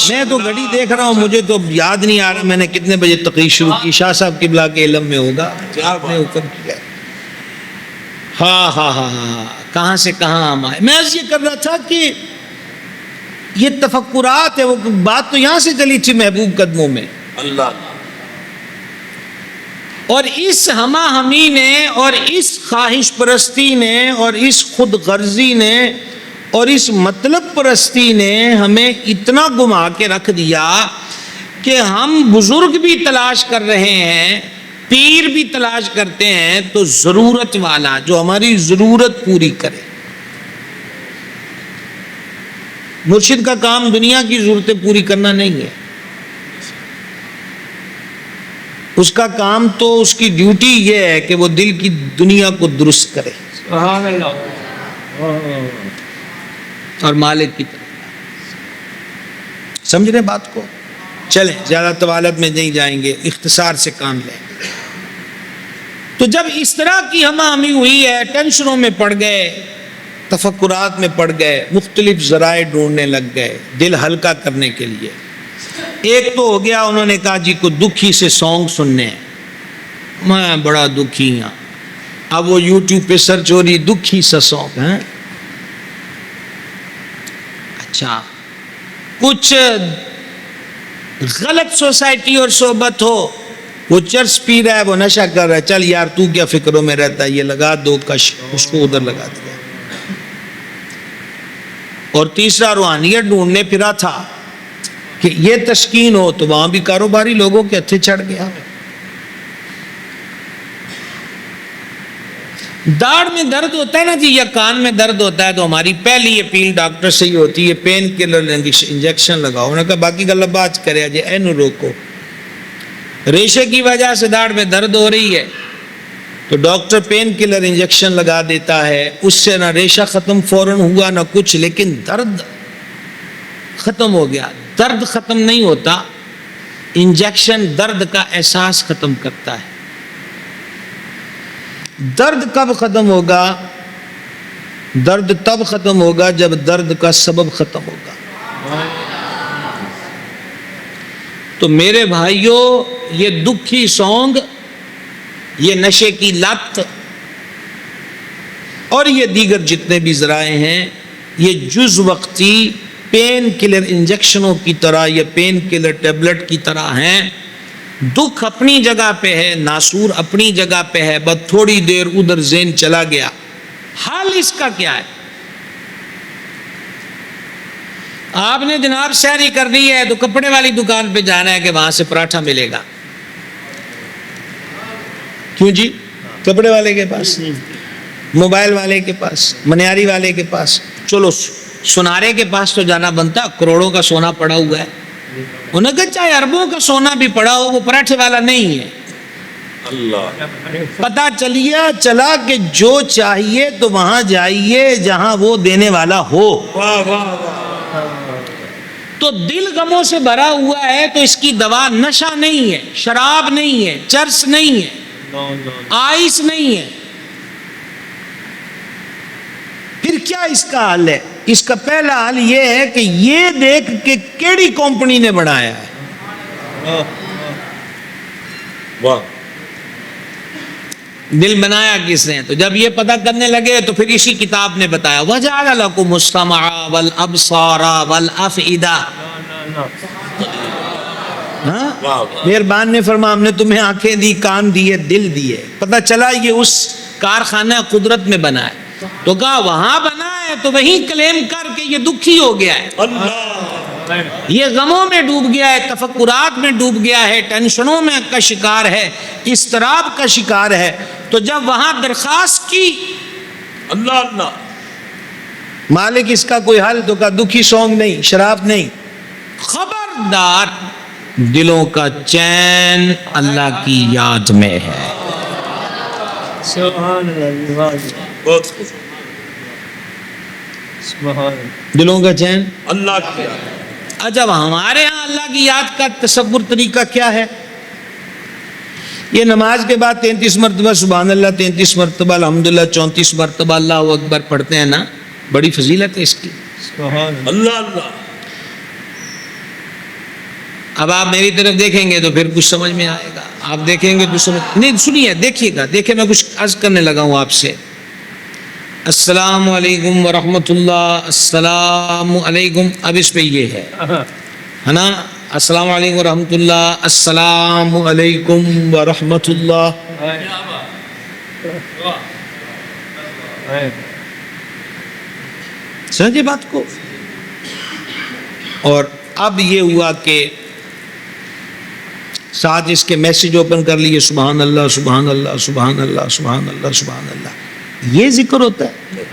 میں تو گھڑی دیکھ رہا ہوں، مجھے تو یاد نہیں آ رہا میں نے کتنے بجے تقریر شروع کی. شاہ صاحب قبلہ کے علم میں ہوگا آپ نے حکم کیا. ہاں کہاں سے کہاں ہم آئے. میں یہ کر رہا تھا کہ یہ تفکرات ہے، وہ بات تو یہاں سے چلی تھی محبوب قدموں میں. اللہ. اور اس ہمہ ہمی نے اور اس خواہش پرستی نے اور اس خود غرضی نے اور اس مطلب پرستی نے ہمیں اتنا گما کے رکھ دیا کہ ہم بزرگ بھی تلاش کر رہے ہیں، پیر بھی تلاش کرتے ہیں تو ضرورت والا جو ہماری ضرورت پوری کرے. مرشد کا کام دنیا کی ضرورتیں پوری کرنا نہیں ہے. اس کا کام تو اس کی ڈیوٹی یہ ہے کہ وہ دل کی دنیا کو درست کرے اور مالک کی طرف. سمجھ رہے بات کو؟ چلیں زیادہ طوالت میں نہیں جائیں گے، اختصار سے کام لیں. تو جب اس طرح کی ہمہ ہمی ہوئی ہے، ٹینشنوں میں پڑ گئے، تفکرات میں پڑ گئے، مختلف ذرائع ڈھونڈنے لگ گئے دل ہلکا کرنے کے لیے. ایک تو ہو گیا انہوں نے کہا جی کو دکھی سے سانگ سننے ہیں، میں بڑا دکھی ہوں. اب وہ یوٹیوب پہ سرچ ہو رہی دکھی سا سانگ ہے. اچھا کچھ غلط سوسائٹی اور صحبت ہو، وہ چرس پی رہا ہے، وہ نشہ کر رہا ہے، چل یار تو کیا فکروں میں رہتا ہے، یہ لگا دو کش، اس کو ادھر لگا دیا. اور تیسرا روحانیت ڈھونڈنے پھرا تھا کہ یہ تسکین ہو تو وہاں بھی کاروباری لوگوں کے ہتھے چڑھ گیا. داڑھ میں درد ہوتا ہے نا جی یا کان میں درد ہوتا ہے تو ہماری پہلی اپیل ڈاکٹر سے ہی ہوتی ہے پین کلر انجیکشن لگاؤ. انہوں نے کہا باقی گل بات کرے جی اینو روکو. ریشے کی وجہ سے داڑھ میں درد ہو رہی ہے تو ڈاکٹر پین کلر انجیکشن لگا دیتا ہے، اس سے نہ ریشہ ختم فوراً ہوا نہ کچھ، لیکن درد ختم ہو گیا. درد ختم نہیں ہوتا، انجیکشن درد کا احساس ختم کرتا ہے. درد کب ختم ہوگا؟ درد تب ختم ہوگا جب درد کا سبب ختم ہوگا. تو میرے بھائیوں، یہ دکھی سونگ، یہ نشے کی لت اور یہ دیگر جتنے بھی ذرائع ہیں، یہ جز وقتی پین کلر انجیکشنوں کی طرح یا پین کلر ٹیبلٹ کی طرح ہیں. دکھ اپنی جگہ پہ ہے، ناسور اپنی جگہ پہ ہے، بس تھوڑی دیر ادھر ذہن چلا گیا. حل اس کا کیا ہے؟ آپ نے جناب سحری کرنی ہے تو کپڑے والی دکان پہ جانا ہے کہ وہاں سے پراٹھا ملے گا. کیوں جی؟ کپڑے والے کے پاس، موبائل والے کے پاس، منیاری والے کے پاس، چلو سنارے کے پاس تو جانا بنتا، کروڑوں کا سونا پڑا ہوا ہے. انہوں نے کہا چاہے اربوں کا سونا بھی پڑا ہو، وہ پراٹھے والا نہیں ہے. اللہ پتا چلا کہ جو چاہیے تو وہاں جائیے جہاں وہ دینے والا ہو. واہ واہ واہ. تو دل غموں سے بھرا ہوا ہے تو اس کی دوا نشہ نہیں ہے، شراب نہیں ہے، چرس نہیں ہے، آئس نہیں ہے. پھر کیا اس کا حل ہے؟ اس کا پہلا حل یہ ہے کہ یہ دیکھ کہ کیڑی کمپنی نے بنایا ہے. واہ. دل بنایا کس نے؟ تو جب یہ پتہ کرنے لگے تو پھر اسی کتاب نے بتایا وَجَعَلَ لَكُمُ السَّمْعَ وَالْأَبْصَارَ وَالْأَفْئِدَةَ. مہربان نے فرمایا ہم نے تمہیں آنکھیں دی، کان دیے، دل دیے. پتہ چلا یہ اس کارخانہ قدرت میں بنا ہے. تو کہا وہاں بنا ہے تو وہیں کلیم کر کے یہ دکھی ہو گیا ہے، یہ غموں میں ڈوب گیا ہے، تفکرات میں ڈوب گیا ہے، ٹینشنوں میں کا شکار ہے، اضطراب کا شکار ہے. تو جب وہاں درخواست کی اللہ اللہ مالک اس کا کوئی حل، تو کہا دکھی سونگ نہیں، شراب نہیں. خبردار، دلوں کا چین اللہ کی یاد میں ہے. سبحان اللہ. بہت خوش. دلوں کا چین اللہ کی. جب ہمارے ہاں اللہ کی یاد کا تصور طریقہ کیا ہے؟ یہ نماز کے بعد 33 مرتبہ سبحان اللہ، 33 مرتبہ الحمدللہ، 34 مرتبہ اللہ اکبر پڑھتے ہیں نا، بڑی فضیلت ہے اس کی. اللہ اللہ. اب آپ میری طرف دیکھیں گے تو پھر کچھ سمجھ میں آئے گا، آپ دیکھیں گے تو سمجھ نہیں. سنیے، دیکھیے گا، دیکھیں میں کچھ عرض کرنے لگا ہوں آپ سے. السلام علیکم ورحمۃ اللہ، السلام علیکم. اب اس پہ یہ ہے نا، السلام علیکم ورحمۃ اللہ، السلام علیکم ورحمۃ اللہ. سمجھے بات کو؟ اور اب یہ ہوا کہ ساتھ اس کے میسج اوپن کر لیے، سبحان اللہ سبحان اللہ سبحان اللہ سبحان اللہ سبحان اللہ. یہ ذکر ہوتا ہے.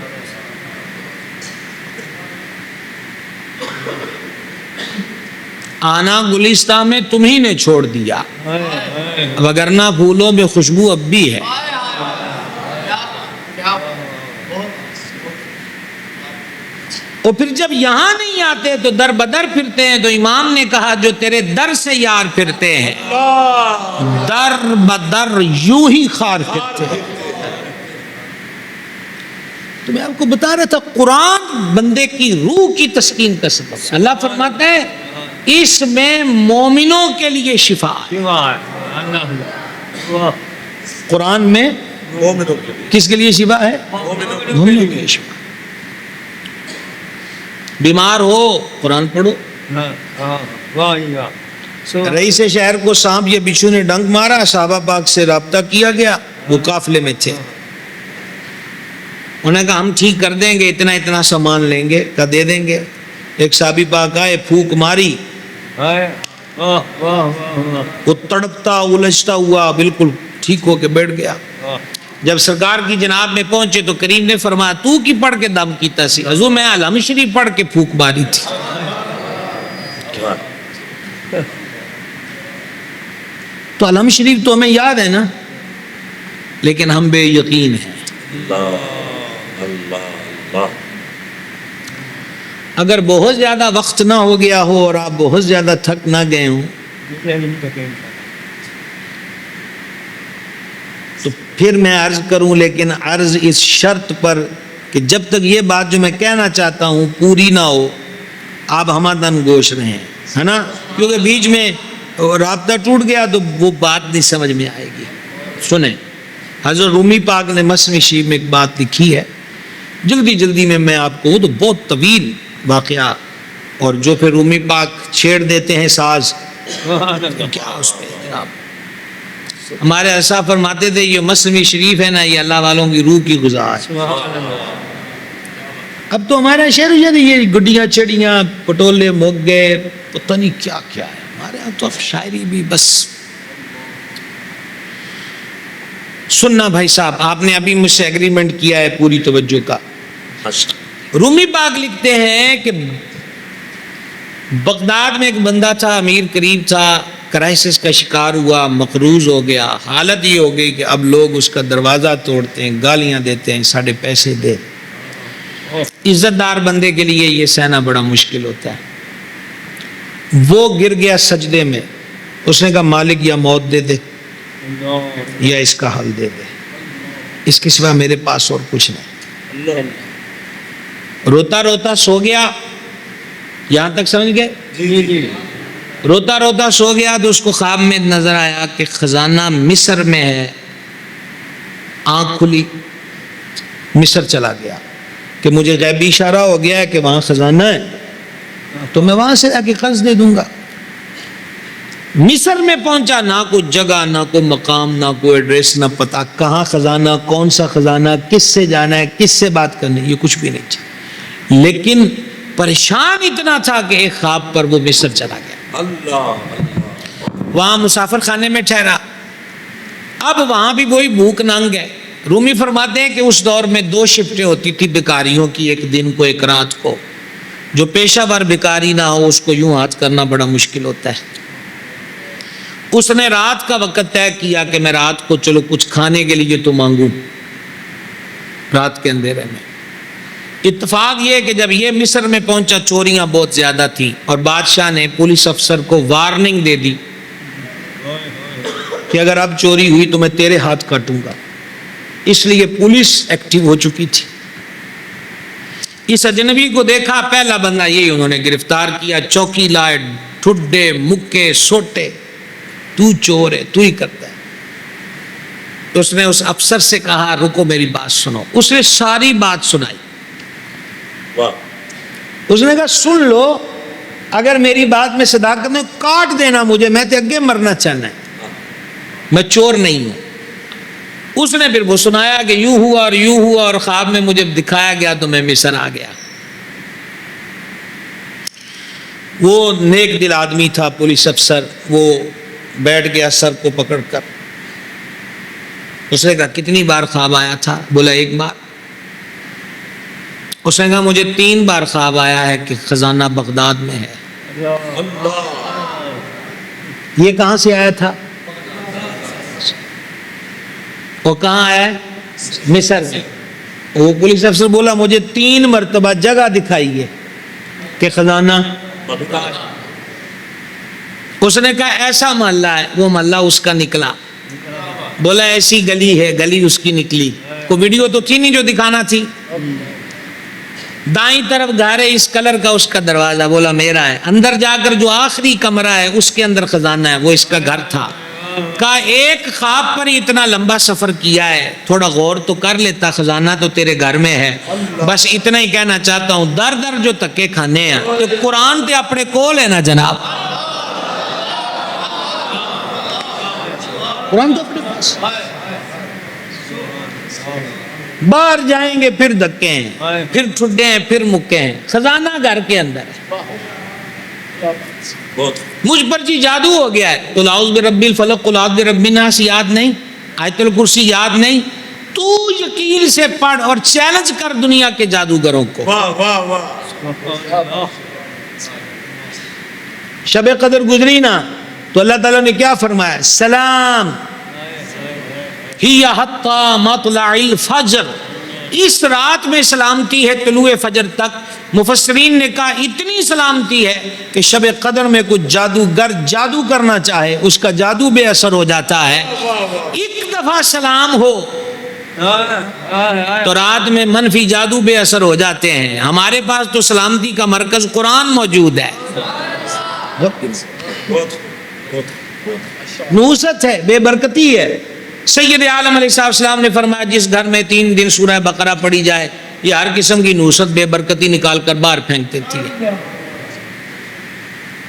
آنا گلستان میں تمہیں نے چھوڑ دیا، وگرنہ پھولوں میں خوشبو اب بھی ہے. اور پھر جب یہاں نہیں آتے تو در بدر پھرتے ہیں. تو امام نے کہا جو تیرے در سے یار پھرتے ہیں، در بدر یوں ہی خار پھرتے ہیں. تو میں آپ کو بتا رہا تھا قرآن بندے کی روح کی تسکین کا سبب. اللہ فرماتا ہے اس میں مومنوں کے لیے شفا ہے. قرآن میں کس کے لیے شفا ہے؟ مومنوں کے لیے شفا. بیمار ہو قرآن پڑھو. رئیس شہر کو سانپ یا بچھو نے ڈنک مارا، صحابہ پاک سے رابطہ کیا گیا، وہ قافلے میں تھے. انہوں نے کہا ہم ٹھیک کر دیں گے، اتنا اتنا سامان لیں گے. کہا دے دیں گے. ایک صحابی پاک آئے، پھونک ماری، وہ تڑپتا الجھتا ہوا بالکل ٹھیک ہو کے بیٹھ گیا. جب سرکار کی جناب میں پہنچے تو کریم نے فرمایا تو کی پڑھ کے دم کیتا سی؟ حضور میں علم شریف پڑھ کے پھونک ماری تھی. تو علم شریف تو ہمیں یاد ہے نا، لیکن ہم بے یقین ہیں. اگر بہت زیادہ وقت نہ ہو گیا ہو اور آپ بہت زیادہ تھک نہ گئے ہوں تو پھر میں عرض کروں، لیکن عرض اس شرط پر کہ جب تک یہ بات جو میں کہنا چاہتا ہوں پوری نہ ہو آپ ہمادن گوش رہیں، ہے نا، کیونکہ بیچ میں رابطہ ٹوٹ گیا تو وہ بات نہیں سمجھ میں آئے گی۔ سنیں، حضرت رومی پاک نے مثنوی شریف میں ایک بات لکھی ہے، جلدی جلدی میں آپ کو، وہ تو بہت طویل واقعہ، اور جو پھر رومی پاک چھیڑ دیتے ہیں ساز، کیا اس پہ جناب، ہمارے ایسا فرماتے تھے یہ مثنوی شریف ہے نا، یہ اللہ والوں کی روح کی غذا ہے۔ اب تو ہمارے شہر یہ گڈیاں چڑیاں پٹولے موگے پتہ نہیں کیا کیا ہے، ہمارے یہاں تو اب شاعری بھی بس۔ سننا بھائی صاحب، آپ نے ابھی مجھ سے ایگریمنٹ کیا ہے پوری توجہ کا۔ رومی پاک لکھتے ہیں کہ بغداد میں ایک بندہ تھا، امیر قریب تھا، کرائسس کا شکار ہوا، مقروض ہو گیا، حالت یہ ہو گئی کہ اب لوگ اس کا دروازہ توڑتے ہیں، گالیاں دیتے ہیں، ساڑھے پیسے دے۔ عزت دار بندے کے لیے یہ سہنا بڑا مشکل ہوتا ہے۔ وہ گر گیا سجدے میں، اس نے کہا مالک یا موت دے دے یا اس کا حل دے دے، اس کے سوا میرے پاس اور کچھ نہیں۔ روتا روتا سو گیا، یہاں تک سمجھ گئے؟ جی۔ روتا روتا سو گیا تو اس کو خواب میں نظر آیا کہ خزانہ مصر میں ہے۔ آنکھ کھلی، مصر چلا گیا کہ مجھے غیبی اشارہ ہو گیا ہے کہ وہاں خزانہ ہے، تو میں وہاں سے آ کے قرض دے دوں گا۔ مصر میں پہنچا، نہ کوئی جگہ، نہ کوئی مقام، نہ کوئی ایڈریس، نہ پتہ کہاں خزانہ، کون سا خزانہ، کس سے جانا ہے، کس سے بات کرنی، یہ کچھ بھی نہیں تھا، لیکن پریشان اتنا تھا کہ ایک خواب پر وہ مصر چلا گیا۔ وہاں مسافر خانے میں ٹھہرا، اب وہاں بھی وہی بھوک ننگ ہے۔ رومی فرماتے ہیں کہ اس دور میں 2 شفٹیں ہوتی تھی بیکاریوں کی، ایک دن کو ایک رات کو۔ جو پیشہ ور بیکاری نہ ہو اس کو یوں ہاتھ کرنا بڑا مشکل ہوتا ہے۔ اس نے رات کا وقت طے کیا کہ میں رات کو چلو کچھ کھانے کے لیے تو مانگوں رات کے اندھیرے میں۔ اتفاق یہ کہ جب یہ مصر میں پہنچا چوریاں بہت زیادہ تھیں، اور بادشاہ نے پولیس افسر کو وارننگ دے دی کہ اگر اب چوری ہوئی تو میں تیرے ہاتھ کاٹوں گا، اس لیے پولیس ایکٹیو ہو چکی تھی۔ اس اجنبی کو دیکھا، پہلا بندہ یہی انہوں نے گرفتار کیا، چوکی لائے، ٹھڈے مکے سوٹے، تو چور ہے، تو ہی کرتا ہے۔ تو اس نے اس افسر سے کہا رکو میری بات سنو، اس نے ساری بات سنائی۔ اس نے کہا سن لو، اگر میری بات میں صداقت میں کاٹ دینا مجھے، میں تے اگے مرنا چاہنا ہے، میں چور نہیں ہوں۔ اس نے پھر وہ سنایا کہ یوں ہوا اور یوں ہوا، اور خواب میں مجھے دکھایا گیا تو میں مصر آ گیا۔ وہ نیک دل آدمی تھا پولیس افسر، وہ بیٹھ گیا سر کو پکڑ کر۔ اس نے کہا کتنی بار خواب آیا تھا؟ بولا 1 بار۔ اس نے کہا مجھے 3 بار خواب آیا ہے کہ خزانہ بغداد میں ہے۔ یہ کہاں سے آیا تھا؟ وہ کہاں آیا ہے؟ مصر میں۔ وہ پولیس افسر بولا مجھے 3 مرتبہ جگہ دکھائی ہے کہ خزانہ۔ اس نے کہا ایسا محلہ ہے، وہ محلہ اس کا نکلا۔ بولا ایسی گلی ہے، گلی اس کی نکلی۔ کوئی ویڈیو تو تھی نہیں جو دکھانا تھی۔ دائیں طرف گھر ہے اس کلر کا، اس کا دروازہ، بولا میرا ہے۔ اندر جا کر جو آخری کمرہ ہے اس کے اندر خزانہ ہے، وہ اس کا گھر تھا۔ کہا ایک خواب پر اتنا لمبا سفر کیا ہے، تھوڑا غور تو کر لیتا، خزانہ تو تیرے گھر میں ہے۔ بس اتنا ہی کہنا چاہتا ہوں، در در جو تکے کھانے ہیں تو قرآن تے اپنے کول ہے نا جناب، قرآن تو اپنے پاس۔ باہر جائیں گے پھر دھکے ہیں، پھر ٹھڈے ہیں، پھر مکے ہیں، خزانہ گھر کے اندر ہے۔ مجھ پر جی جادو ہو گیا ہے، قل اعوذ برب الفلق قل اعوذ برب الناس یاد نہیں، آیت الکرسی یاد نہیں، تو یقین سے پڑھ اور چیلنج کر دنیا کے جادوگروں کو۔ واہ واہ واہ۔ شب قدر گزری نا تو اللہ تعالیٰ نے کیا فرمایا؟ سلام ہی حتی مطلع الفجر، اس رات میں سلامتی ہے طلوع فجر تک. مفسرین نے کہا اتنی سلامتی ہے کہ شب قدر میں کچھ جادوگر جادو کرنا چاہے اس کا جادو بے اثر ہو جاتا ہے. ایک دفعہ سلام ہو تو رات میں منفی جادو بے اثر ہو جاتے ہیں. ہمارے پاس تو سلامتی کا مرکز قرآن موجود ہے, نوست ہے, بے برکتی ہے. سید عالم علیہ السلام نے فرمایا جس گھر میں 3 دن سورہ بقرہ پڑھی جائے یہ ہر قسم کی نوست بے برکتی نکال کر باہر پھینک دیتی ہے.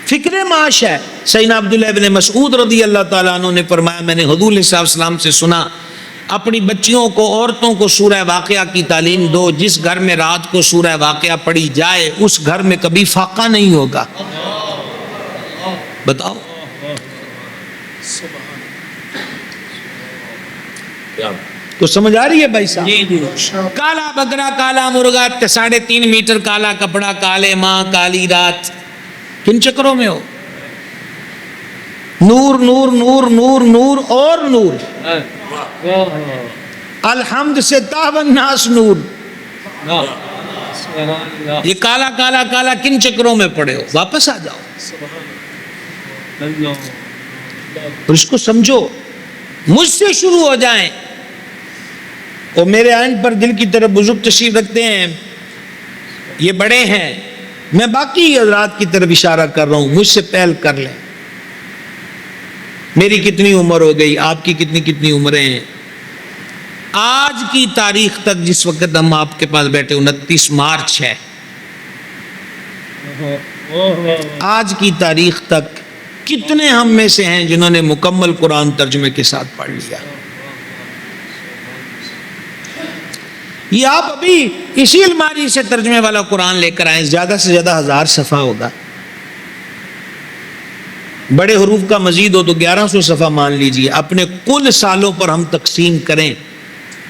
فکر معاش ہے. سیدنا عبداللہ ابن مسعود رضی اللہ تعالیٰ عنہ نے فرمایا میں نے حضور علیہ السلام سے سنا اپنی بچیوں کو عورتوں کو سورہ واقعہ کی تعلیم دو. جس گھر میں رات کو سورہ واقعہ پڑھی جائے اس گھر میں کبھی فاقہ نہیں ہوگا. بتاؤ تو سمجھ آ رہی ہے بھائی صاحب؟ کالا بکرا کالا مرغا 3.5 میٹر کالا کپڑا کالے ماں کالی رات, کن چکروں میں ہو؟ نور نور نور نور نور اور نور. الحمد سے تاب الناس نور. یہ کالا کالا کالا کن چکروں میں پڑے ہو؟ واپس آ جاؤ اور اس کو سمجھو. مجھ سے شروع ہو جائیں. اور میرے آئین پر دل کی طرف بزرگ تشریف رکھتے ہیں, یہ بڑے ہیں, میں باقی حضرات کی طرف اشارہ کر رہا ہوں, مجھ سے پہل کر لیں. میری کتنی عمر ہو گئی, آپ کی کتنی عمریں ہیں. آج کی تاریخ تک جس وقت ہم آپ کے پاس بیٹھے 29 مارچ ہے, آج کی تاریخ تک کتنے ہم میں سے ہیں جنہوں نے مکمل قرآن ترجمے کے ساتھ پڑھ لیا؟ یہ آپ ابھی اسی الماری سے ترجمے والا قرآن لے کر آئیں, زیادہ سے زیادہ 1000 صفحہ ہوگا. بڑے حروف کا مزید ہو تو 1100 صفحہ مان لیجئے. اپنے کل سالوں پر ہم تقسیم کریں,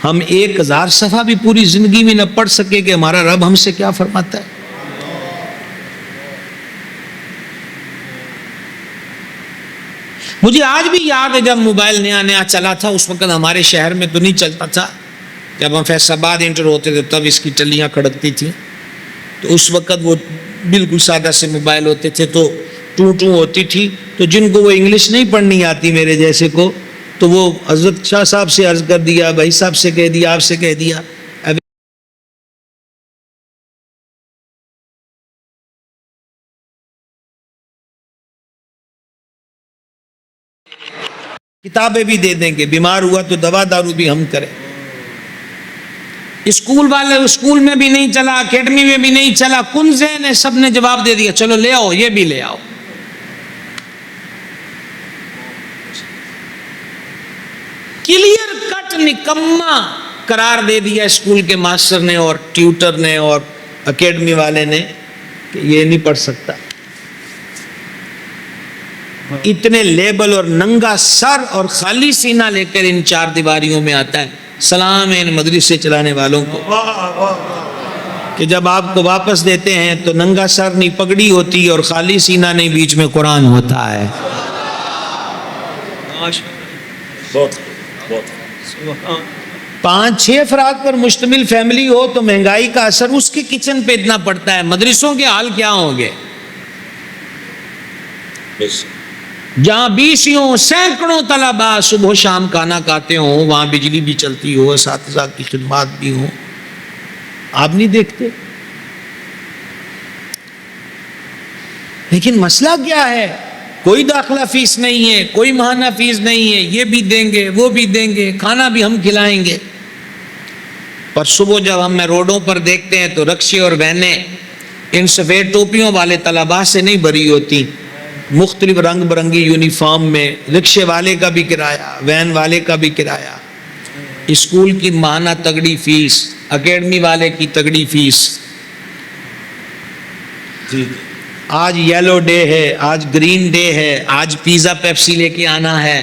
ہم 1000 صفحہ بھی پوری زندگی میں نہ پڑھ سکے کہ ہمارا رب ہم سے کیا فرماتا ہے. مجھے آج بھی یاد ہے جب موبائل نیا چلا تھا, اس وقت ہمارے شہر میں تو نہیں چلتا تھا, جب ہم فیصل آباد انٹر ہوتے تھے تب اس کی ٹلیاں کھڑکتی تھیں. تو اس وقت وہ بالکل سادہ سے موبائل ہوتے تھے تو ٹوں ٹوں ہوتی تھی. تو جن کو وہ انگلش نہیں پڑھنی آتی میرے جیسے کو, تو وہ حضرت شاہ صاحب سے عرض کر دیا, بھائی صاحب سے کہہ دیا, آپ سے کہہ دیا. کتابیں بھی دے دیں گے, بیمار ہوا تو دوا دارو بھی ہم کریں. اسکول والے اسکول میں بھی نہیں چلا, اکیڈمی میں بھی نہیں چلا, کن ذہن ہے سب نے جواب دے دیا چلو لے آؤ, یہ بھی لے آؤ. کلیئر کٹ نکما قرار دے دیا اسکول کے ماسٹر نے اور ٹیوٹر نے اور اکیڈمی والے نے کہ یہ نہیں پڑھ سکتا. اتنے لیبل اور ننگا سر اور خالی سینہ لے کر ان 4 دیواریوں میں آتا ہے. سلام ان مدرسے چلانے والوں کو کہ جب آپ کو واپس دیتے ہیں تو ننگا سر نہیں پگڑی ہوتی اور خالی سینہ نہیں, بیچ میں قرآن ہوتا ہے. 5-6 افراد پر مشتمل فیملی ہو تو مہنگائی کا اثر اس کے کچن پہ اتنا پڑتا ہے. مدرسوں کے حال کیا ہوں گے جہاں 20 سینکڑوں طلباء صبح و شام کھانا کھاتے ہوں, وہاں بجلی بھی چلتی ہو, اساتذہ کی خدمات بھی ہوں. آپ نہیں دیکھتے؟ لیکن مسئلہ کیا ہے؟ کوئی داخلہ فیس نہیں ہے, کوئی ماہانہ فیس نہیں ہے, یہ بھی دیں گے وہ بھی دیں گے, کھانا بھی ہم کھلائیں گے. پر صبح جب ہم روڈوں پر دیکھتے ہیں تو رکشے اور وینیں ان سفید ٹوپیوں والے طلباء سے نہیں بھری ہوتی, مختلف رنگ برنگی یونیفارم میں. رکشے والے کا بھی کرایہ, وین والے کا بھی کرایہ, اسکول کی ماہانہ تگڑی فیس, اکیڈمی والے کی تگڑی فیس. آج یلو ڈے ہے, آج گرین ڈے ہے, آج پیزا پیپسی لے کے آنا ہے,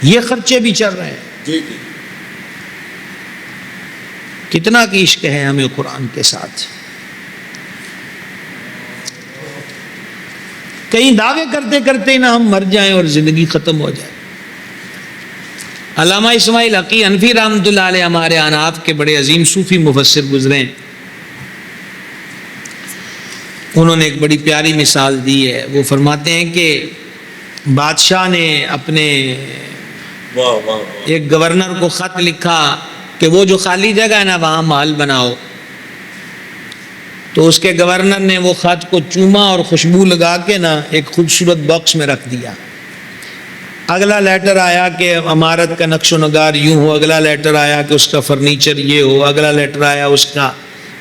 یہ خرچے بھی چل رہے ہیں. کتنا کی عشق ہے ہمیں قرآن کے ساتھ. کہیں دعوے کرتے کرتے نہ ہم مر جائیں اور زندگی ختم ہو جائے. علامہ اسماعیل حقی حنفی رحمۃ اللہ علیہ ہمارے اناف کے بڑے عظیم صوفی مفسر گزرے ہیں. انہوں نے ایک بڑی پیاری مثال دی ہے. وہ فرماتے ہیں کہ بادشاہ نے اپنے ایک گورنر کو خط لکھا کہ وہ جو خالی جگہ ہے نا وہاں محل بناؤ. تو اس کے گورنر نے وہ خط کو چوما اور خوشبو لگا کے نا ایک خوبصورت باکس میں رکھ دیا. اگلا لیٹر آیا کہ عمارت کا نقش و نگار یوں ہو، اگلا لیٹر آیا کہ اس کا فرنیچر یہ ہو، اگلا لیٹر آیا اس کا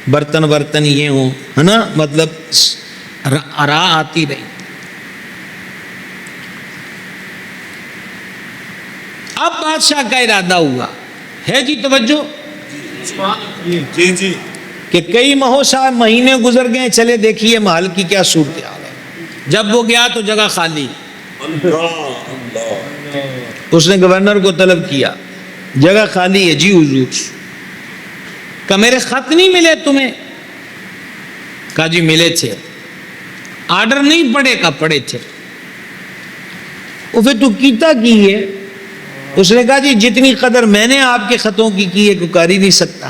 برتن یہ ہوں، ہے نا. مطلب راہ آتی رہی. اب بادشاہ کا ارادہ ہوا ہے جی توجہ جی جی کہ کئی مہینے گزر گئے، چلے دیکھیے محل کی کیا صورتحال ہے. جب وہ گیا تو جگہ خالی. اس نے گورنر کو طلب کیا، جگہ خالی ہے جی حضور. کہا میرے خط نہیں ملے تمہیں؟ کہا جی ملے تھے. آرڈر نہیں پڑے؟ کہا پڑے تھے. وہ پھر تو کیتا کی ہے؟ اس نے کہا جی جتنی قدر میں نے آپ کے خطوں کی ہے کوئی کر ہی نہیں سکتا.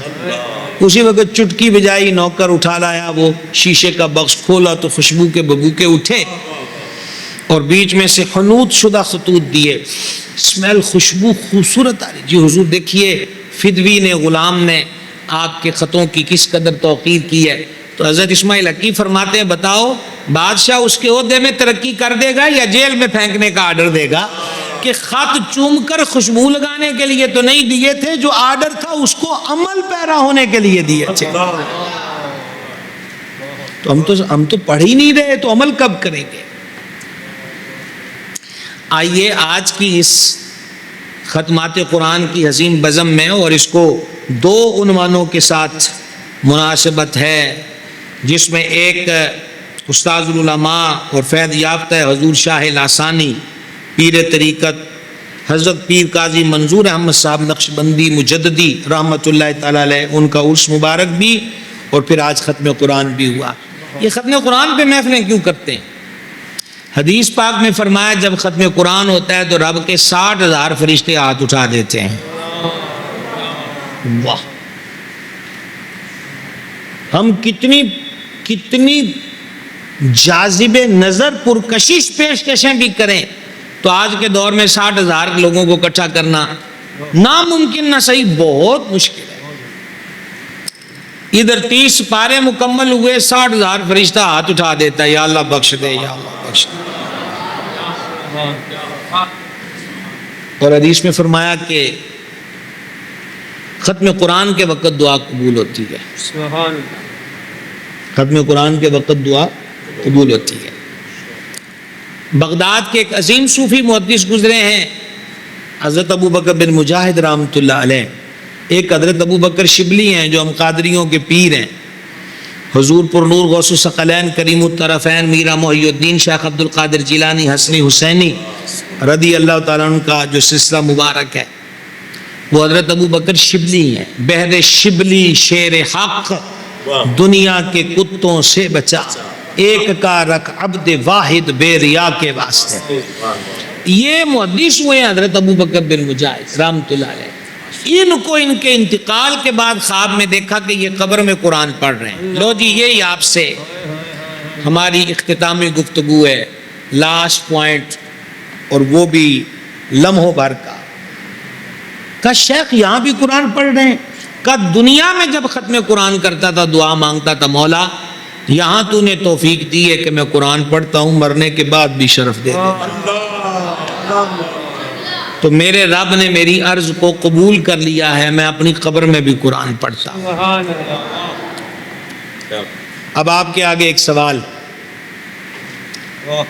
اسی وقت چٹکی بجائی، نوکر اٹھا لایا وہ شیشے کا بکس، کھولا تو خوشبو کے ببوکے اٹھے اور بیچ میں سے حنوط شدہ خطوط دیے. اسمیل، خوشبو خوبصورت آ رہی. جی حضور دیکھیے فدوی نے، غلام نے آپ کے خطوں کی کس قدر توقیر کی ہے. تو حضرت اسماعیل حقی فرماتے ہیں بتاؤ بادشاہ اس کے عہدے میں ترقی کر دے گا یا جیل میں پھینکنے کا آرڈر دے گا؟ کہ خط چوم کر خوشبو لگانے کے لیے تو نہیں دیے تھے، جو آرڈر تھا اس کو عمل پیرا ہونے کے لیے دیے تھے. تو ہم تو پڑھ ہی نہیں رہے تو عمل کب کریں گے؟ آئیے آج کی اس ختمات قرآن کی عظیم بزم میں، اور اس کو دو عنوانوں کے ساتھ مناسبت ہے، جس میں ایک استاذ العلماء اور فیض یافتہ حضور شاہ لاسانی پیر طریقت حضرت پیر قاضی منظور احمد صاحب نقشبندی مجددی رحمۃ اللہ تعالی علیہ، ان کا عرس مبارک بھی، اور پھر آج ختم قرآن بھی ہوا. یہ ختم قرآن پہ محفلیں کیوں کرتے ہیں؟ حدیث پاک میں فرمایا جب ختم قرآن ہوتا ہے تو رب کے 60,000 فرشتے ہاتھ اٹھا دیتے ہیں. واہ، ہم کتنی جاذب نظر پرکشش پیشکشیں بھی کریں تو آج کے دور میں 60,000 لوگوں کو اکٹھا کرنا ناممکن نہ صحیح بہت مشکل ہے. ادھر 30 پارے مکمل ہوئے، 60,000 فرشتہ ہاتھ اٹھا دیتا ہے، یا اللہ بخش دے، یا اللہ بخش دے. اور حدیث میں فرمایا کہ ختم قرآن کے وقت دعا قبول ہوتی ہے. ختم قرآن کے وقت دعا قبول ہوتی ہے. بغداد کے ایک عظیم صوفی محدث گزرے ہیں حضرت ابو بکر بن مجاہد رحمۃ اللہ علیہ. ایک حضرت ابو بکر شبلی ہیں جو ہم قادریوں کے پیر ہیں. حضور پر نور غوث الثقلین کریم الطرفین میرا محی الدین شیخ عبد القادر جیلانی حسنی حسینی رضی اللہ تعالیٰ عنہ کا جو سلسلہ مبارک ہے، وہ حضرت ابو بکر شبلی ہیں. بہر شبلی شیر حق دنیا کے کتوں سے بچا، ایک کا رکھ عبد واحد بے ریا کے واسطے. یہ محدث ہوئے حضرت ابو بکر بن مجاہد رحمۃ اللہ علیہ. ان کو ان کے انتقال کے بعد خواب میں دیکھا کہ یہ قبر میں قرآن پڑھ رہے ہیں. لو جی یہی آپ سے ہماری اختتامی گفتگو ہے، لاسٹ پوائنٹ، اور وہ بھی لمحوں بھر کا. کہ شیخ یہاں بھی قرآن پڑھ رہے ہیں؟ کہ دنیا میں جب ختم قرآن کرتا تھا دعا مانگتا تھا مولا یہاں تو نے توفیق دی ہے کہ میں قرآن پڑھتا ہوں، مرنے کے بعد بھی شرف دے دے. تو میرے رب نے میری عرض کو قبول کر لیا ہے، میں اپنی قبر میں بھی قرآن پڑھتا ہوں. اب آپ کے آگے ایک سوال،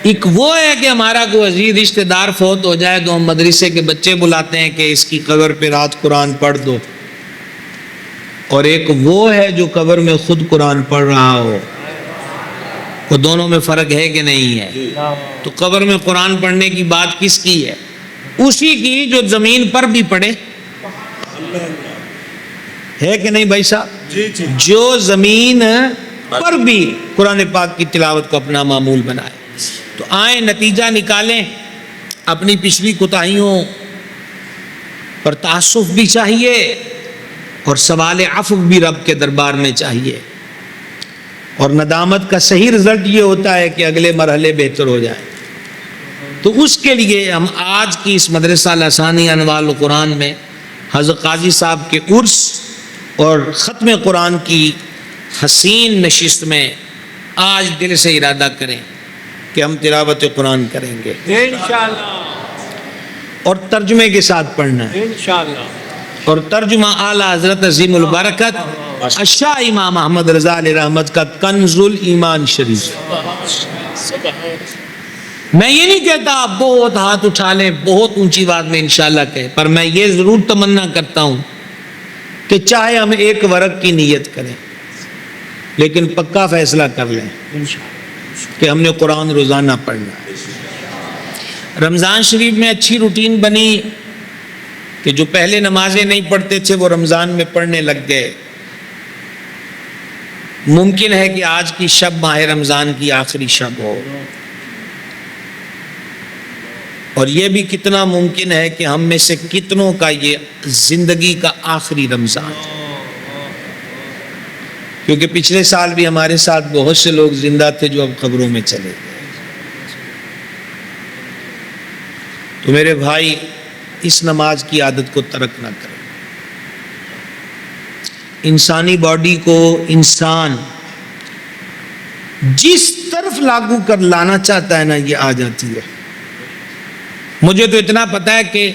ایک وہ ہے کہ ہمارا کوئی عزیز رشتہ دار فوت ہو جائے تو ہم مدرسے کے بچے بلاتے ہیں کہ اس کی قبر پہ رات قرآن پڑھ دو، اور ایک وہ ہے جو قبر میں خود قرآن پڑھ رہا ہو. وہ دونوں میں فرق ہے کہ نہیں ہے؟ تو قبر میں قرآن پڑھنے کی بات کس کی ہے؟ اسی کی جو زمین پر بھی پڑھے، ہے کہ نہیں بھائی صاحب؟ جو زمین پر بھی قرآن پاک کی تلاوت کو اپنا معمول بنائے. تو آئیں نتیجہ نکالیں اپنی پچھلی کوتاہیوں اور تعسف بھی چاہیے اور سوال عفو بھی رب کے دربار میں چاہیے. اور ندامت کا صحیح رزلٹ یہ ہوتا ہے کہ اگلے مرحلے بہتر ہو جائیں. تو اس کے لیے ہم آج کی اس مدرسہ لسانی انوار القرآن میں حضرت قاضی صاحب کے عرس اور ختم قرآن کی حسین نشست میں آج دل سے ارادہ کریں کہ ہم تلاوت قرآن کریں گے انشاءاللہ اور ترجمے کے ساتھ پڑھنا ہے. انشاءاللہ. اور ترجمہ اعلیٰ حضرت عظیم البرکت شاہ امام احمد رضا علیہ رحمت کا کنز الایمان شریف. میں یہ نہیں کہتا آپ بہت ہاتھ اٹھا لیں، بہت اونچی بات میں انشاءاللہ کہیں، پر میں یہ ضرور تمنا کرتا ہوں کہ چاہے ہم ایک ورق کی نیت کریں لیکن پکا فیصلہ کر لیں کہ ہم نے قرآن روزانہ پڑھنا ہے. رمضان شریف میں اچھی روٹین بنی کہ جو پہلے نمازیں نہیں پڑھتے تھے وہ رمضان میں پڑھنے لگ گئے. ممکن ہے کہ آج کی شب ماہ رمضان کی آخری شب ہو، اور یہ بھی کتنا ممکن ہے کہ ہم میں سے کتنوں کا یہ زندگی کا آخری رمضان، کیونکہ پچھلے سال بھی ہمارے ساتھ بہت سے لوگ زندہ تھے جو اب قبروں میں چلے گئے. تو میرے بھائی اس نماز کی عادت کو ترک نہ کریں. انسانی باڈی کو انسان جس طرف لاگو کر لانا چاہتا ہے نا یہ آ جاتی ہے. مجھے تو اتنا پتا ہے کہ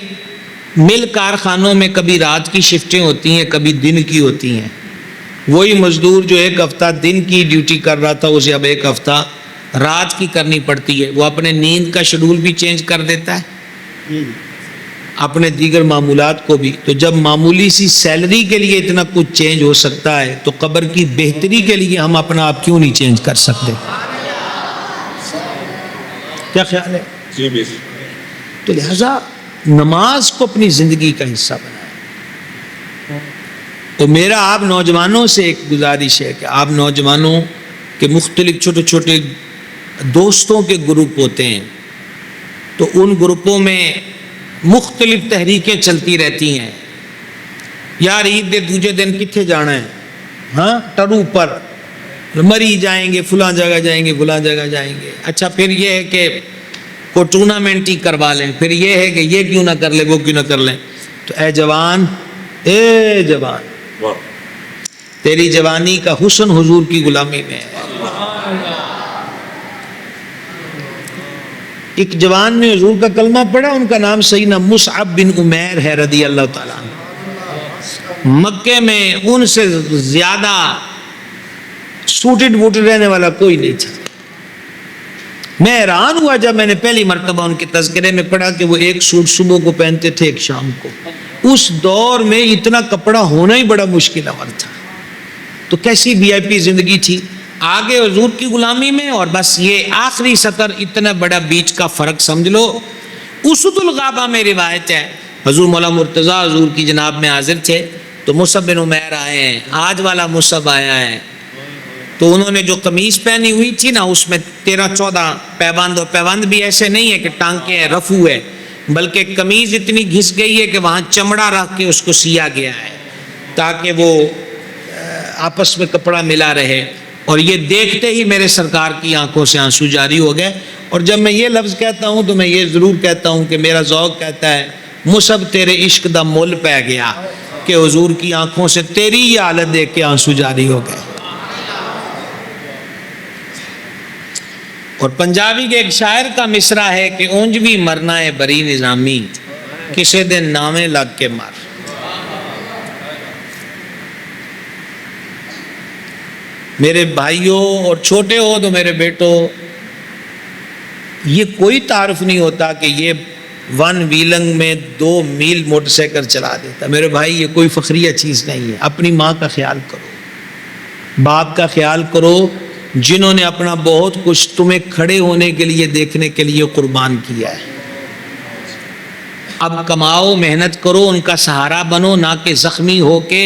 مل کارخانوں میں کبھی رات کی شفٹیں ہوتی ہیں، کبھی دن کی ہوتی ہیں. وہی مزدور جو ایک ہفتہ دن کی ڈیوٹی کر رہا تھا اسے اب ایک ہفتہ رات کی کرنی پڑتی ہے. وہ اپنے نیند کا شیڈول بھی چینج کر دیتا ہے، اپنے دیگر معمولات کو بھی. تو جب معمولی سی سیلری کے لیے اتنا کچھ چینج ہو سکتا ہے تو قبر کی بہتری کے لیے ہم اپنا آپ کیوں نہیں چینج کر سکتے؟ کیا خیال ہے؟ جی بھی. تو لہذا نماز کو اپنی زندگی کا حصہ بنائیں. تو میرا آپ نوجوانوں سے ایک گزارش ہے کہ آپ نوجوانوں کے مختلف چھوٹے چھوٹے دوستوں کے گروپ ہوتے ہیں، تو ان گروپوں میں مختلف تحریکیں چلتی رہتی ہیں. یار عید دے دوجے دن کتنے جانا ہے؟ ہاں ٹرو پر مری جائیں گے، فلاں جگہ جائیں گے، فلاں جگہ جائیں گے. اچھا پھر یہ ہے کہ کوئی ٹورنامنٹ ہی کروا لیں، پھر یہ ہے کہ یہ کیوں نہ کر لیں، وہ کیوں نہ کر لیں. تو اے جوان، اے جوان، تیری جوانی کا حسن حضور کی غلامی میں ہے. ایک جوان نے حضور کا کلمہ پڑھا، ان کا نام سیدنا مصعب بن عمیر ہے رضی اللہ تعالیٰ عنہ. مکے میں ان سے زیادہ سوٹڈ بوٹڈ رہنے والا کوئی نہیں تھا. میں حیران ہوا جب میں نے پہلی مرتبہ ان کے تذکرے میں پڑھا کہ وہ ایک سوٹ صبح کو پہنتے تھے، ایک شام کو. اس دور میں اتنا کپڑا ہونا ہی بڑا مشکل امر تھا. تو کیسی وی آئی پی زندگی تھی، آگے حضور کی غلامی میں، اور بس یہ آخری سطر اتنا بڑا بیچ کا فرق سمجھ لو. اسد الغابہ میں روایت ہے حضور مولا مرتضیٰ حضور کی جناب میں حاضر تھے، تو مصعب بن عمیر آئے ہیں، آج والا مصعب آیا ہے. تو انہوں نے جو قمیض پہنی ہوئی تھی نا اس میں 13-14 پیبند، اور پیبند بھی ایسے نہیں ہے کہ ٹانکے ہیں، رفو ہے، بلکہ قمیض اتنی گھس گئی ہے کہ وہاں چمڑا رکھ کے اس کو سیا گیا ہے تاکہ وہ آپس میں کپڑا ملا رہے. اور یہ دیکھتے ہی میرے سرکار کی آنکھوں سے آنسو جاری ہو گئے. اور جب میں یہ لفظ کہتا ہوں تو میں یہ ضرور کہتا ہوں کہ میرا ذوق کہتا ہے مصعب تیرے عشق دا مول پہ گیا، کہ حضور کی آنکھوں سے تیری یہ حالت دیکھ کے آنسو جاری ہو گئے. اور پنجابی کے ایک شاعر کا مصرع ہے کہ اونج بھی مرنا ہے بری نظامی، کسے دن نامے لگ کے مر. میرے بھائیوں اور چھوٹے ہو تو میرے بیٹوں، یہ کوئی تعارف نہیں ہوتا کہ یہ 1 ویلنگ میں 2 میل موٹر سائیکل چلا دیتا. میرے بھائی یہ کوئی فخریہ چیز نہیں ہے. اپنی ماں کا خیال کرو، باپ کا خیال کرو، جنہوں نے اپنا بہت کچھ تمہیں کھڑے ہونے کے لیے دیکھنے کے لیے قربان کیا ہے. اب کماؤ، محنت کرو، ان کا سہارا بنو، نہ کہ زخمی ہو کے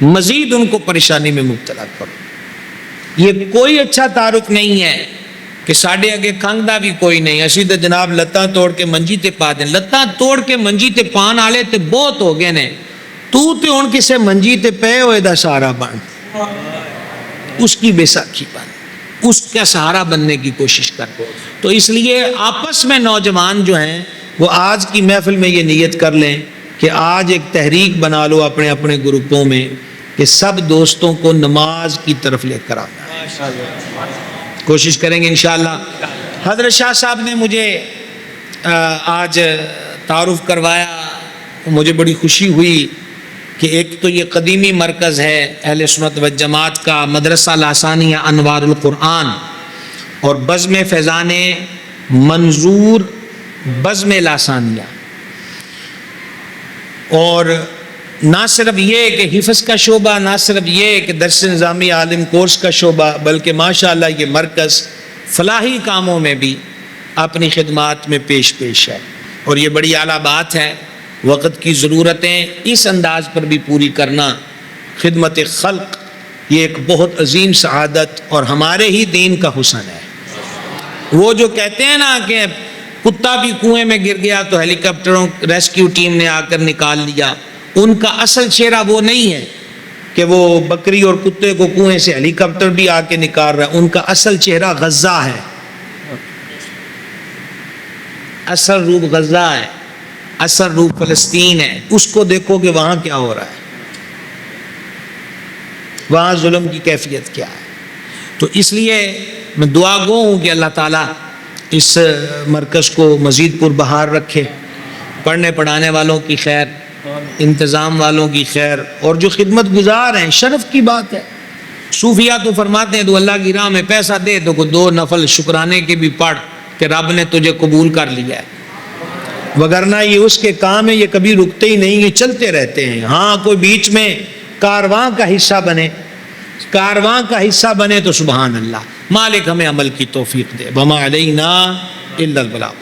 مزید ان کو پریشانی میں مبتلا کرو. یہ کوئی اچھا تعارف نہیں ہے. کہ ساڈے اگے کھنگدا بھی کوئی نہیں، اسی تے جناب لتاں توڑ کے منجی تے پا دیں. لتاں توڑ کے منجی تے پان والے تے بہت ہو گئے نے، تو تے ہن کسے منجی تے پے ہوئے دا سہارا بن، اس کی بیساکھی بن، اس کا سہارا بننے کی کوشش کر. تو اس لیے آپس میں نوجوان جو ہیں وہ آج کی محفل میں یہ نیت کر لیں کہ آج ایک تحریک بنا لو اپنے اپنے گروپوں میں کہ سب دوستوں کو نماز کی طرف لے کر آنا. کوشش کریں گے انشاءاللہ. حضرت شاہ صاحب نے مجھے آج تعارف کروایا، مجھے بڑی خوشی ہوئی کہ ایک تو یہ قدیمی مرکز ہے اہل سنت و جماعت کا، مدرسہ لاسانیہ انوار القرآن، اور بزم فیضان منظور بزم لاسانیہ. اور نہ صرف یہ کہ حفظ کا شعبہ، نہ صرف یہ کہ درس نظامی عالم کورس کا شعبہ، بلکہ ماشاءاللہ یہ مرکز فلاحی کاموں میں بھی اپنی خدمات میں پیش ہے. اور یہ بڑی اعلیٰ بات ہے. وقت کی ضرورتیں اس انداز پر بھی پوری کرنا، خدمت خلق، یہ ایک بہت عظیم سعادت اور ہمارے ہی دین کا حسن ہے. وہ جو کہتے ہیں نا کہ کتا بھی کنویں میں گر گیا تو ہیلی کاپٹروں ریسکیو ٹیم نے آ کر نکال لیا، ان کا اصل چہرہ وہ نہیں ہے کہ وہ بکری اور کتے کو کنویں سے ہیلی کاپٹر بھی آ کے نکال رہا ہے. ان کا اصل چہرہ غزہ ہے، اصل روپ غزہ ہے، اصل روپ فلسطین ہے. اس کو دیکھو کہ وہاں کیا ہو رہا ہے، وہاں ظلم کی کیفیت کیا ہے. تو اس لیے میں دعا گو ہوں کہ اللہ تعالیٰ اس مرکز کو مزید پربہار رکھے، پڑھنے پڑھانے والوں کی خیر، انتظام والوں کی خیر، اور جو خدمت گزار ہیں. شرف کی بات ہے. صوفیہ تو فرماتے ہیں تو اللہ کی راہ میں پیسہ دے تو 2 نفل شکرانے کے بھی پڑھ کہ رب نے تجھے قبول کر لیا ہے، وگرنہ یہ اس کے کام ہے، یہ کبھی رکتے ہی نہیں، یہ چلتے رہتے ہیں. ہاں کوئی بیچ میں کارواں کا حصہ بنے، کارواں کا حصہ بنے تو سبحان اللہ. مالک ہمیں عمل کی توفیق دے. وما علینا الا البلاغ.